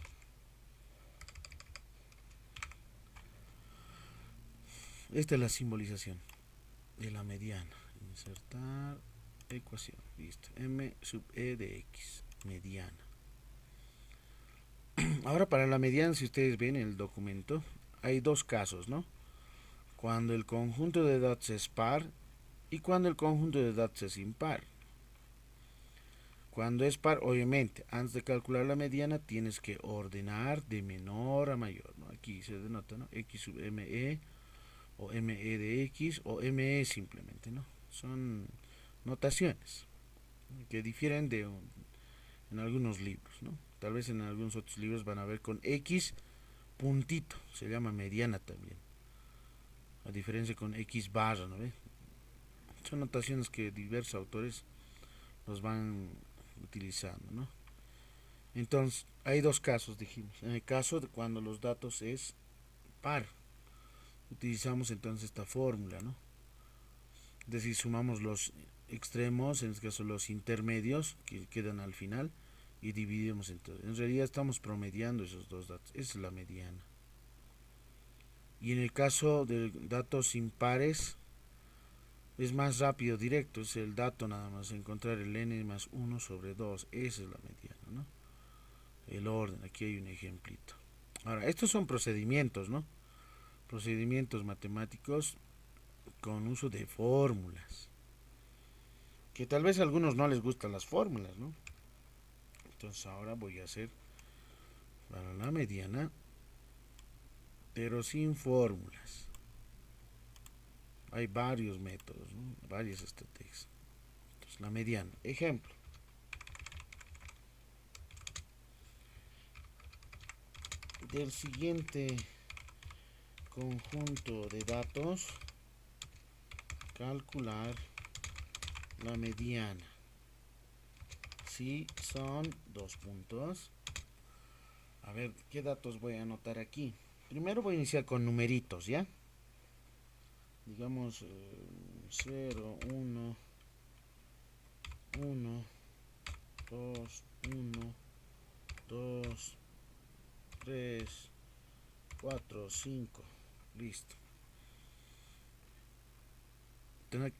Esta es la simbolización de la mediana. Insertar ecuación. Listo. M sub E de X. Mediana. Ahora para la mediana, si ustedes ven en el documento, hay dos casos, ¿no? Cuando el conjunto de datos es par y cuando el conjunto de datos es impar. Cuando es par, obviamente, antes de calcular la mediana tienes que ordenar de menor a mayor, ¿no? Aquí se denota, ¿no? X sub ME o ME de X o ME simplemente, ¿no? Son notaciones que difieren en algunos libros, ¿no? Tal vez en algunos otros libros van a ver con X puntito, se llama mediana también. A diferencia con X barra, ¿no ve? Son notaciones que diversos autores los van utilizando, ¿no? Entonces, hay dos casos, dijimos. En el caso de cuando los datos es par, utilizamos entonces esta fórmula, ¿no? Es decir, sumamos los extremos, en este caso los intermedios que quedan al final, y dividimos entonces. En realidad estamos promediando esos dos datos. Esa es la mediana. Y en el caso de datos impares es más rápido, directo, es el dato nada más, encontrar el n más 1 sobre 2, esa es la mediana, ¿no? El orden, aquí hay un ejemplito. Ahora, estos son procedimientos, ¿no? Procedimientos matemáticos con uso de fórmulas, que tal vez a algunos no les gustan las fórmulas, ¿no? Entonces ahora voy a hacer para la mediana, pero sin fórmulas. Hay varios métodos, ¿no? Varias estrategias. Entonces la mediana, ejemplo. Del siguiente conjunto de datos, calcular la mediana. Si son dos puntos. A ver, ¿qué datos voy a anotar aquí? Primero voy a iniciar con numeritos, ¿ya? Digamos 0, 1, 1, 2, 1, 2, 3, 4, 5. Listo.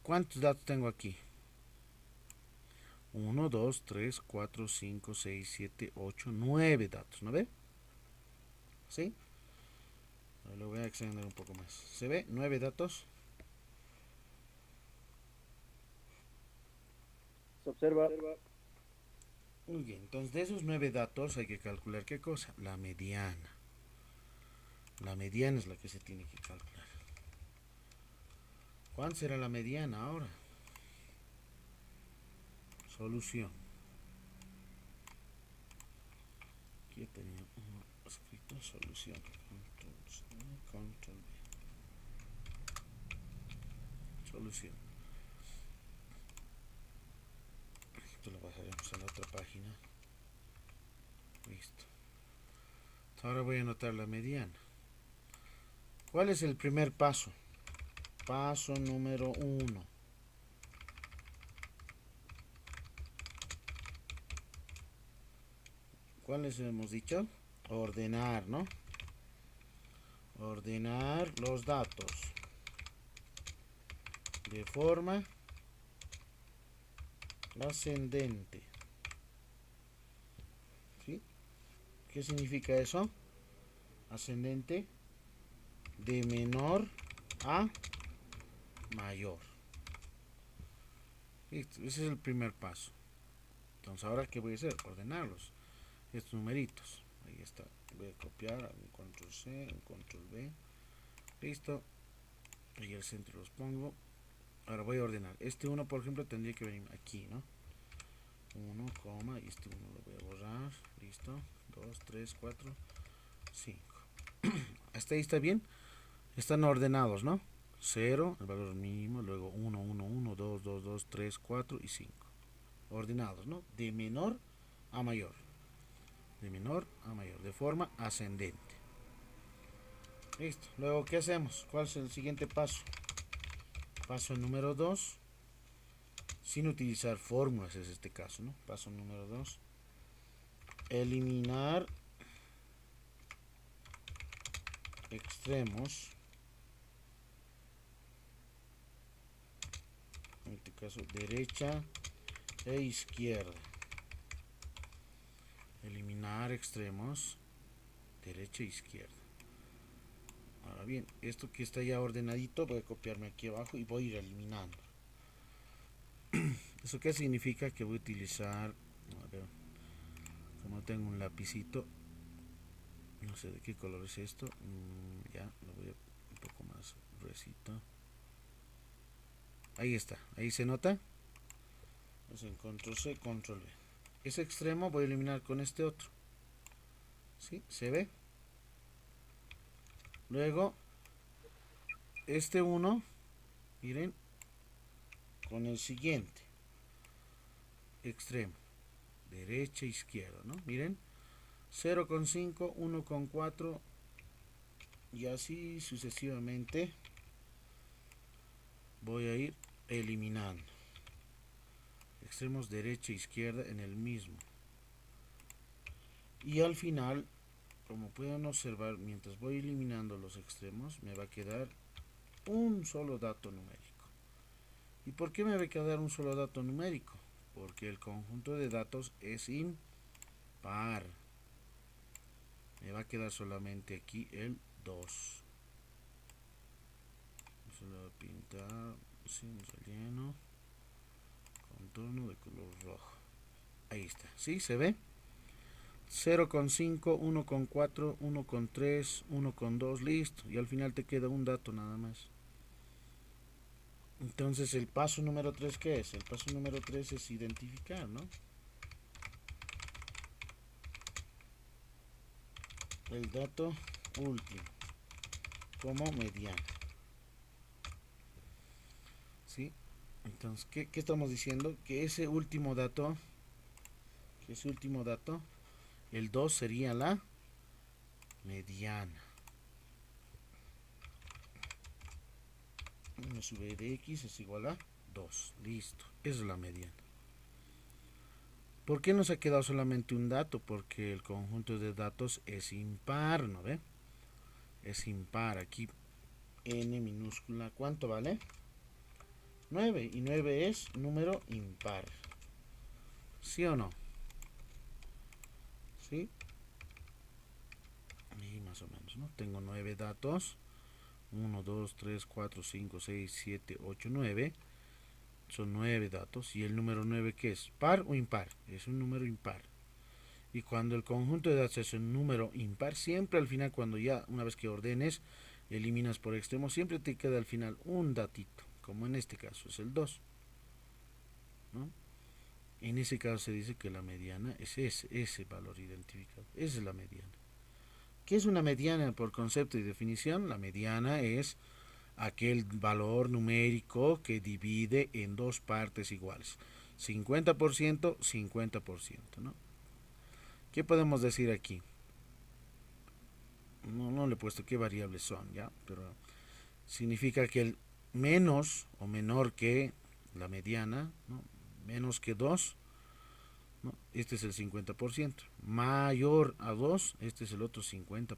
¿Cuántos datos tengo aquí? 1, 2, 3, 4, 5, 6, 7, 8, 9 datos, ¿no ve? ¿Sí? Ahora lo voy a extender un poco más. ¿Se ve? 9 datos. Se observa. Muy bien, entonces de esos 9 datos hay que calcular ¿qué cosa? La mediana. La mediana es la que se tiene que calcular. ¿Cuál será la mediana ahora? Solución. Aquí tenía uno escrito, solución. Control C, Control V. Solución. Esto lo bajaremos a la otra página. Listo. Ahora voy a anotar la mediana. ¿Cuál es el primer paso? Paso número 1. ¿Cuáles hemos dicho? Ordenar, ¿no? Ordenar los datos de forma ascendente. ¿Sí? ¿Qué significa eso? Ascendente de menor a mayor. Listo, ese es el primer paso. Entonces ahora ¿qué voy a hacer? Ordenarlos, estos numeritos. Ahí está, voy a copiar, un control C, un control V. Listo, y el centro los pongo. Ahora voy a ordenar. Este 1 por ejemplo tendría que venir aquí, ¿no? 1, coma, y este 1 lo voy a borrar. Listo, 2, 3, 4, 5. Hasta ahí está bien. Están ordenados, ¿no? 0, el valor mínimo, luego 1, 1, 1, 2, 2, 2, 3, 4 y 5. Ordenados, ¿no? De menor a mayor. De menor a mayor, de forma ascendente. Listo. Luego, ¿qué hacemos? ¿Cuál es el siguiente paso? Paso número 2. Sin utilizar fórmulas es este caso, ¿no? Paso número 2. Eliminar extremos. En este caso, derecha e izquierda. Eliminar extremos, derecha e izquierda. Ahora bien, esto que está ya ordenadito, voy a copiarme aquí abajo y voy a ir eliminando. ¿Eso qué significa? Que voy a utilizar, a ver, como tengo un lapicito, no sé de qué color es esto, ya lo voy a un poco más gruesito. Ahí está, ahí se nota. Entonces en control C, control V. Ese extremo voy a eliminar con este otro. ¿Sí? ¿Se ve? Luego, este 1, miren, con el siguiente extremo, derecha e izquierda, ¿no? Miren, 0,5, 1,4, Y así sucesivamente voy a ir eliminando extremos derecha e izquierda en el mismo. Y al final, como pueden observar, mientras voy eliminando los extremos, me va a quedar un solo dato numérico. ¿Y por qué me va a quedar un solo dato numérico? Porque el conjunto de datos es impar. Me va a quedar solamente aquí el 2. Se lo voy a pintar, sin relleno, contorno de color rojo. Ahí está, ¿sí? ¿Se ve? 0,5, 1,4, 1,3, 1,2, listo. Y al final te queda un dato nada más. Entonces el paso número 3, ¿qué es? El paso número 3 es identificar, ¿no? El dato último como mediana. ¿Sí? Entonces, ¿qué estamos diciendo? Que ese último dato, el 2 sería la mediana. 1 sobre de x es igual a 2. Listo. Esa es la mediana. ¿Por qué nos ha quedado solamente un dato? Porque el conjunto de datos es impar, ¿no ve? Es impar. Aquí n minúscula, ¿cuánto vale? 9. Y 9 es número impar. ¿Sí o no? ¿Sí? Y más o menos, ¿no? Tengo 9 datos. 1, 2, 3, 4, 5, 6, 7, 8, 9. Son 9 datos. ¿Y el número 9 qué es? ¿Par o impar? Es un número impar. Y cuando el conjunto de datos es un número impar, siempre al final, cuando ya una vez que ordenes, eliminas por extremo, siempre te queda al final un datito, como en este caso es el 2, ¿no? En ese caso se dice que la mediana es ese valor identificado. Esa es la mediana. ¿Qué es una mediana por concepto y definición? La mediana es aquel valor numérico que divide en dos partes iguales. 50%, 50%, ¿no? ¿Qué podemos decir aquí? No le he puesto qué variables son, ¿ya? Pero significa que el menos o menor que la mediana, ¿no? Menos que 2, ¿no? Este es el 50%. Mayor a 2, este es el otro 50%,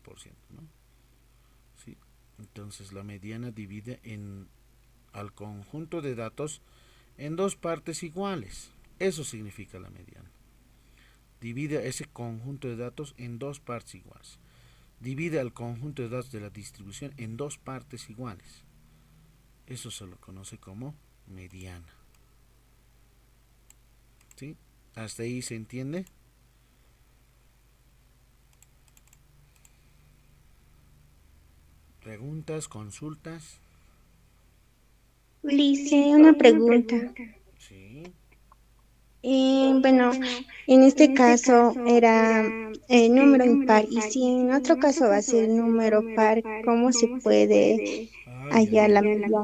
¿no? ¿Sí? Entonces la mediana divide al conjunto de datos en dos partes iguales. Eso significa la mediana. Divide ese conjunto de datos en dos partes iguales. Divide al conjunto de datos de la distribución en dos partes iguales. Eso se lo conoce como mediana. ¿Sí? ¿Hasta ahí se entiende? ¿Preguntas, consultas? Ulises, una pregunta. Sí. Bueno, en este caso era número impar y si en otro caso va a ser número par, ¿cómo se puede hallar la mediana?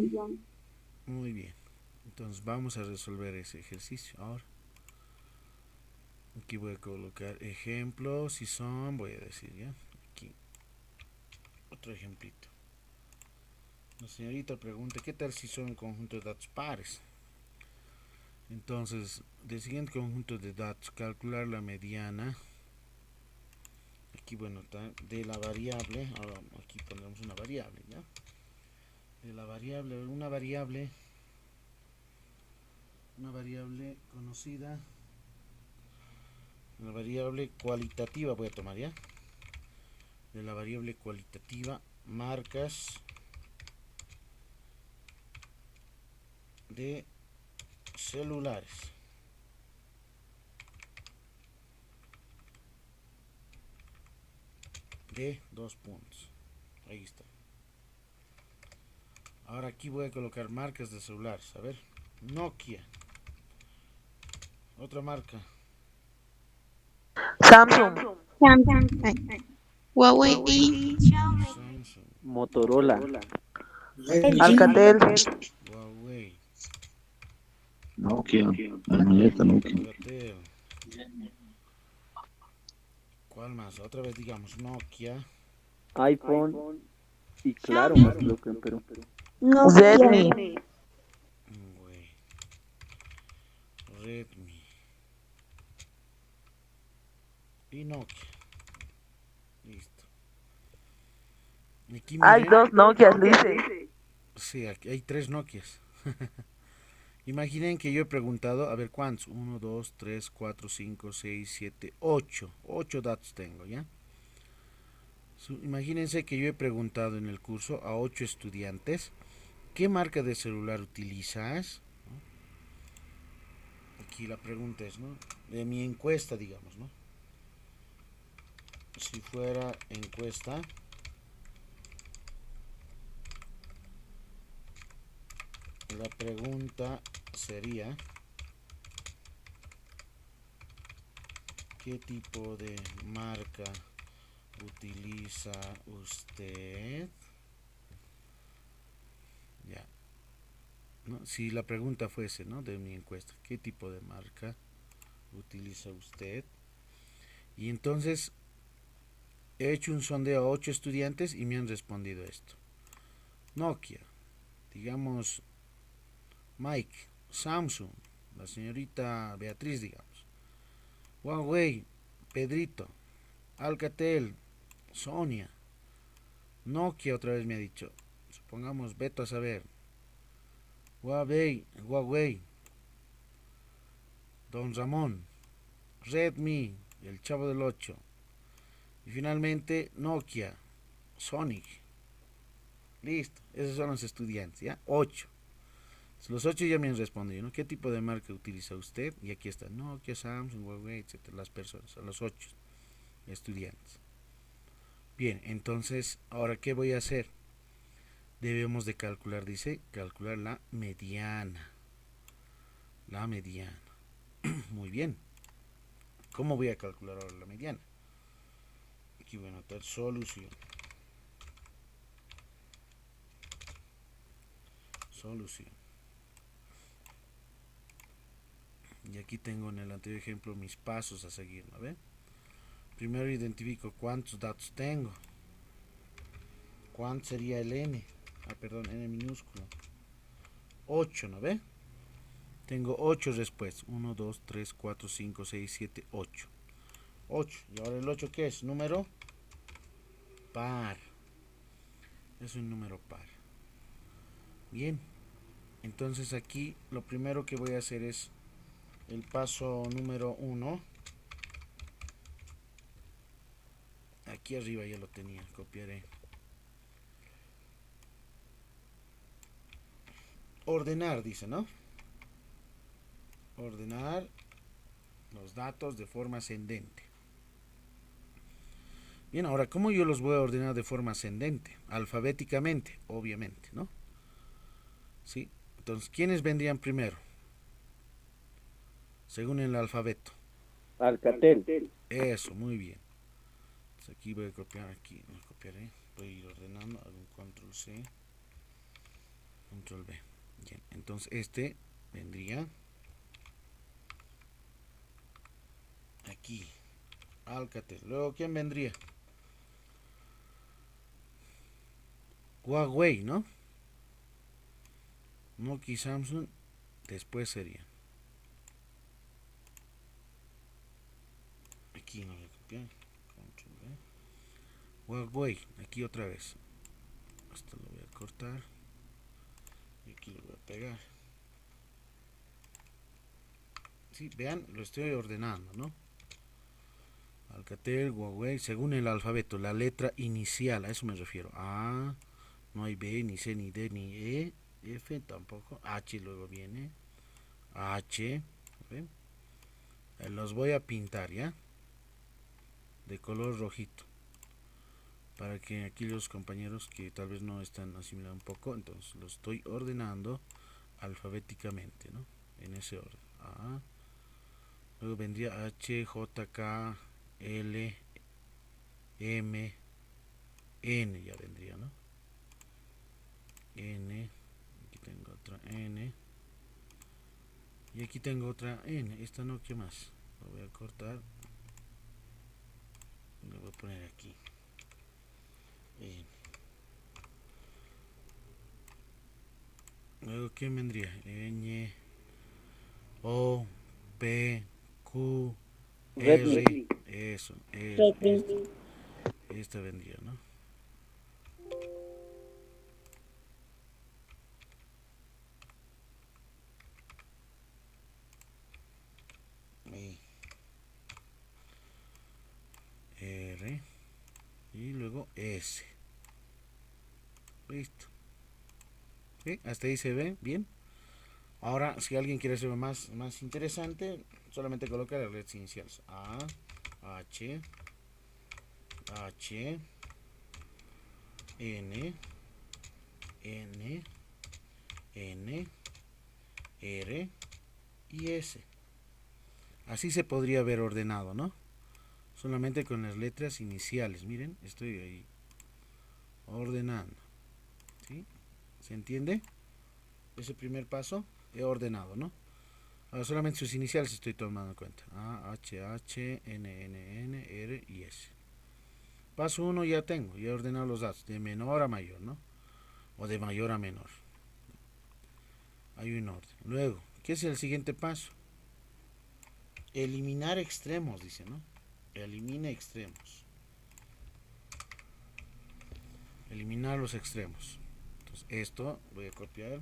Muy bien. Entonces vamos a resolver ese ejercicio ahora. Aquí voy a colocar ejemplos, si son, voy a decir ya. Aquí. Otro ejemplito. La señorita pregunta, ¿qué tal si son conjuntos de datos pares? Entonces, del siguiente conjunto de datos, calcular la mediana. Aquí, bueno, está de la variable. Ahora aquí pondremos una variable, ¿ya? De la variable, una variable conocida. Una variable cualitativa voy a tomar, ¿ya? De la variable cualitativa, marcas de celulares. De 2 puntos. Ahí está. Ahora aquí voy a colocar marcas de celulares. A ver, Nokia. Otra marca. Samsung. Huawei. Samsung. Motorola. Alcatel. Huawei. Nokia. Nokia. Alcatel. ¿Cuál más? Otra vez digamos Nokia. iPhone. Y claro, más loco en Perú. Nokia. Güey. Redmi. Y Nokia. Listo. Aquí Hay miren. dos Nokias, dice. Sí, aquí hay 3 Nokias. Imaginen que yo he preguntado, a ver cuántos. 1, 2, 3, 4, 5, 6, 7, 8. 8 datos tengo, ¿ya? Imagínense que yo he preguntado en el curso a 8 estudiantes ¿qué marca de celular utilizas? Aquí la pregunta es, ¿no? De mi encuesta, digamos, ¿no? Si fuera encuesta, la pregunta sería ¿qué tipo de marca utiliza usted? Ya. ¿No? Si la pregunta fuese, ¿no? De mi encuesta, ¿qué tipo de marca utiliza usted? Y entonces he hecho un sondeo a 8 estudiantes y me han respondido esto. Nokia, digamos Mike, Samsung, la señorita Beatriz, digamos. Huawei, Pedrito, Alcatel, Sonia, Nokia otra vez me ha dicho. Supongamos Beto a saber. Huawei, Don Ramón, Redmi, el Chavo del 8. Y finalmente Nokia, Sonic. Listo, esos son los estudiantes, ¿ya? 8. Los 8 ya me han respondido, ¿no? ¿Qué tipo de marca utiliza usted? Y aquí está Nokia, Samsung, Huawei, etcétera. Las personas, a los 8 estudiantes. Bien, entonces, ahora, ¿qué voy a hacer? Debemos de calcular, dice, calcular la mediana. La mediana. Muy bien. ¿Cómo voy a calcular ahora la mediana? Aquí voy a anotar solución. Solución. Y aquí tengo en el anterior ejemplo mis pasos a seguir, ¿no ve? Primero identifico cuántos datos tengo. ¿Cuánto sería el n? Perdón, n minúsculo. 8, ¿no ve? Tengo 8 respuestas. 1, 2, 3, 4, 5, 6, 7, 8. 8. ¿Y ahora el 8 qué es? Número par. Es un número par. Bien. Entonces aquí lo primero que voy a hacer es el paso número 1. Aquí arriba ya lo tenía. Copiaré. Ordenar, dice, ¿no? Ordenar los datos de forma ascendente. Bien, ahora, ¿cómo yo los voy a ordenar de forma ascendente? Alfabéticamente, obviamente, ¿no? ¿Sí? Entonces, ¿quiénes vendrían primero? Según el alfabeto. Alcatel. Eso, muy bien. Entonces, aquí voy a copiar, aquí no copiaré. Voy a ir ordenando, hago un control C, control V. Bien, entonces este vendría aquí. Alcatel. Luego, ¿quién vendría? Huawei, ¿no? Nokia, Samsung. Después sería. Aquí no voy a copiar. Control V. Huawei. Aquí otra vez. Esto lo voy a cortar. Y aquí lo voy a pegar. Sí, vean, lo estoy ordenando, ¿no? Alcatel, Huawei, según el alfabeto, la letra inicial, a eso me refiero. A, no hay B, ni C, ni D, ni E, F tampoco, H luego viene, H, ¿ven? Los voy a pintar, ¿ya? De color rojito, para que aquí los compañeros que tal vez no están asimilando un poco, entonces los estoy ordenando alfabéticamente, ¿no? En ese orden. A, luego vendría H, J, K, L, M, N ya vendría, ¿no? N, aquí tengo otra N, y aquí tengo otra N. Esta no, ¿qué más? Lo voy a cortar, lo voy a poner aquí. N. Luego, ¿quién vendría? Ñ, O, P, Q, R. Eso, esta vendría, ¿no? Ahí. R. Y luego S. Listo. ¿Sí? Hasta ahí se ve bien. Ahora, si alguien quiere hacerlo más interesante, solamente coloca las letras iniciales. A, H, H, N, N, N, R y S. Así se podría haber ordenado, ¿no? Solamente con las letras iniciales. Miren, estoy ahí ordenando. ¿Sí? ¿Se entiende? Ese primer paso he ordenado, ¿no? Ahora solamente sus iniciales estoy tomando en cuenta. A, H, H, N, N, N, R y S. Paso 1 ya tengo, ya he ordenado los datos de menor a mayor, ¿no? O de mayor a menor. Hay un orden. Luego, ¿qué es el siguiente paso? Eliminar extremos, dice, ¿no? Elimina extremos. Eliminar los extremos. Entonces, esto voy a copiar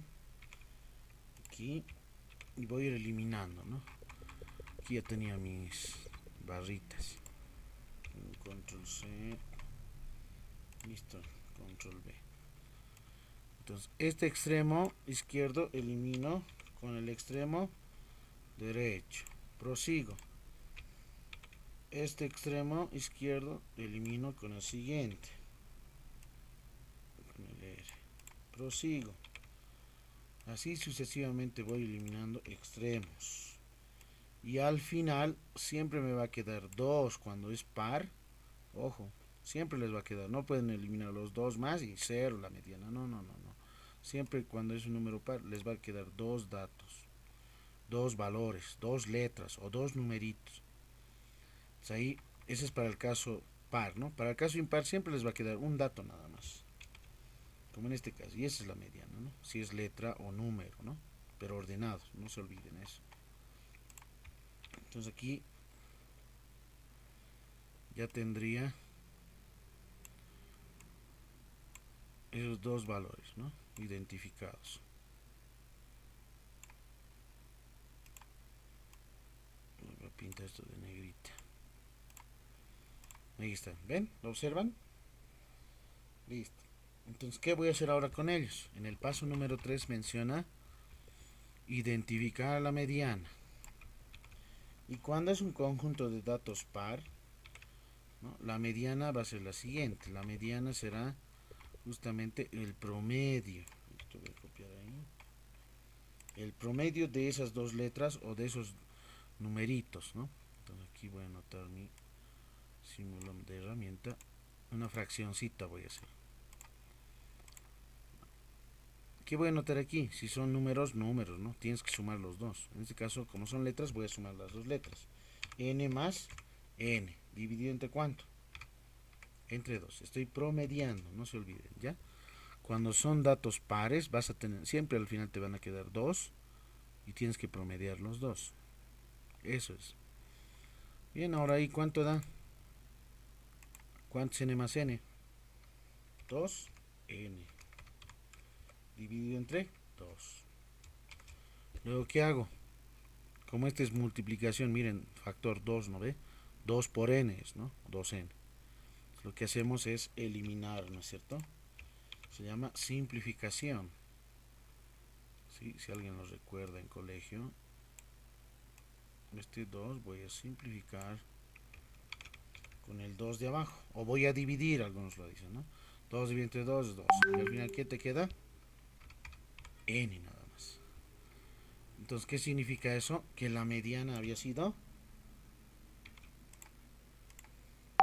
aquí y voy a ir eliminando, ¿no? Aquí ya tenía mis barritas. Control C. Listo. Control B. Entonces, este extremo izquierdo elimino con el extremo derecho. Prosigo. Este extremo izquierdo elimino con el siguiente. Con el R. Prosigo. Así sucesivamente voy eliminando extremos. Y al final siempre me va a quedar 2 cuando es par. Ojo, siempre les va a quedar. No pueden eliminar los 2 más y 0 la mediana. No. Siempre cuando es un número par les va a quedar 2 datos, 2 valores, 2 letras o 2 numeritos. Entonces ahí, ese es para el caso par, ¿no? Para el caso impar siempre les va a quedar un dato nada más. Como en este caso. Y esa es la mediana, ¿no? Si es letra o número, ¿no? Pero ordenados, no se olviden eso. Entonces aquí ya tendría esos 2 valores, ¿no? Identificados. Voy a pintar esto de negrita. Ahí está, ¿ven? ¿Lo observan? Listo. Entonces, ¿qué voy a hacer ahora con ellos? En el paso número 3 menciona identificar a la mediana. Y cuando es un conjunto de datos par, ¿no? La mediana va a ser la siguiente. La mediana será justamente el promedio. Esto voy a copiar ahí. El promedio de esas 2 letras o de esos numeritos, ¿no? Entonces aquí voy a anotar mi símbolo de herramienta. Una fraccioncita voy a hacer. ¿Qué voy a anotar aquí? Si son números, ¿no? Tienes que sumar los 2. En este caso, como son letras, voy a sumar las 2 letras. N más N. ¿Dividido entre cuánto? Entre 2. Estoy promediando, no se olviden, ¿ya? Cuando son datos pares, vas a tener, siempre al final te van a quedar 2 y tienes que promediar los 2. Eso es. Bien, ahora ahí, ¿cuánto da? ¿Cuánto es N más N? 2N. Dividido entre 2. Luego, ¿qué hago? Como este es multiplicación, miren, factor 2, ¿no ve? 2 por n es, ¿no? 2n. Lo que hacemos es eliminar, ¿no es cierto? Se llama simplificación. ¿Sí? Si alguien lo recuerda en colegio, este 2 voy a simplificar con el 2 de abajo. O voy a dividir, algunos lo dicen, ¿no? 2 dividido entre 2 es 2. Y al final, ¿qué te queda? N nada más. Entonces, ¿qué significa eso? Que la mediana había sido...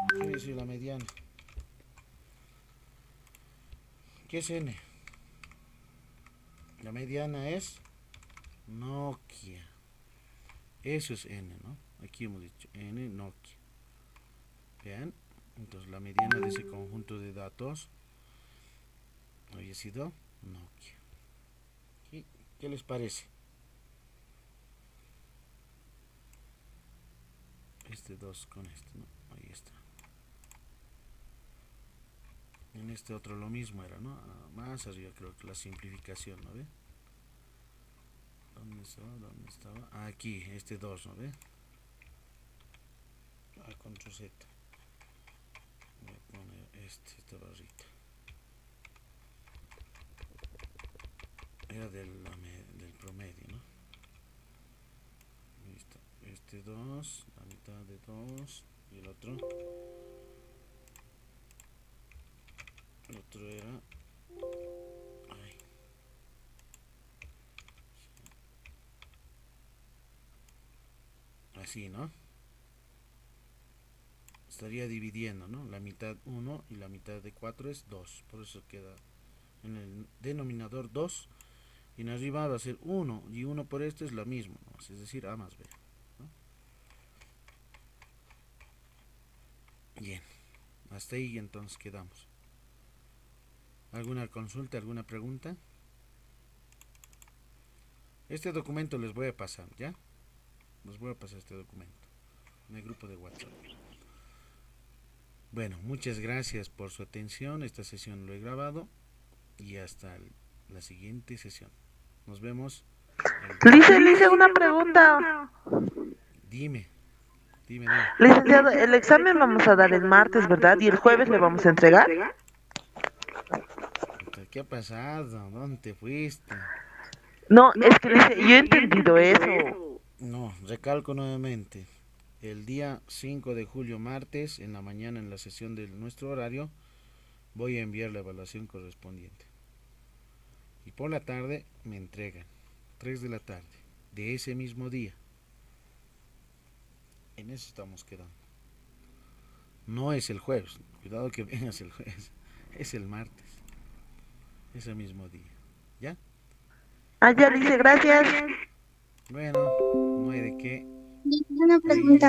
¿Qué quiere decir la mediana? ¿Qué es N? La mediana es Nokia. Eso es N, ¿no? Aquí hemos dicho N, Nokia. Vean, entonces la mediana de ese conjunto de datos había sido Nokia. Aquí ¿Qué les parece? Este 2 con este, ¿no? Ahí está. En este otro lo mismo era, ¿no? Más arriba creo que la simplificación, ¿no ve? ¿Dónde estaba? ¿Dónde estaba? Aquí, este 2, ¿no ve? Control Z. Voy a poner esta barrita. Era del promedio, ¿no? Listo. Este 2, la mitad de 2 y el otro. El otro era... Ay. Así, ¿no? Estaría dividiendo, ¿no? La mitad 1 y la mitad de 4 es 2. Por eso queda en el denominador 2. Y en arriba va a ser 1. Y 1 por este es lo mismo, ¿no? Es decir, A más B, ¿no? Bien. Hasta ahí entonces quedamos. ¿Alguna consulta, alguna pregunta? Este documento les voy a pasar, ¿ya? Les voy a pasar este documento en el grupo de WhatsApp. Bueno, muchas gracias por su atención. Esta sesión lo he grabado y hasta la siguiente sesión. Nos vemos. Lice, una pregunta. Dime. Licenciado, el examen vamos a dar el martes, ¿verdad? Y el jueves le vamos a entregar. ¿Qué ha pasado? ¿Dónde te fuiste? No, es que yo he entendido eso. No, recalco nuevamente. El día 5 de julio, martes, en la mañana, en la sesión de nuestro horario, voy a enviar la evaluación correspondiente. Y por la tarde me entregan, 3 de la tarde, de ese mismo día. En eso estamos quedando. No es el jueves, cuidado que vengas el jueves, es el martes, ese mismo día. ¿Ya? Ah, ya, Lice, gracias. Bueno, no hay de qué. Una pregunta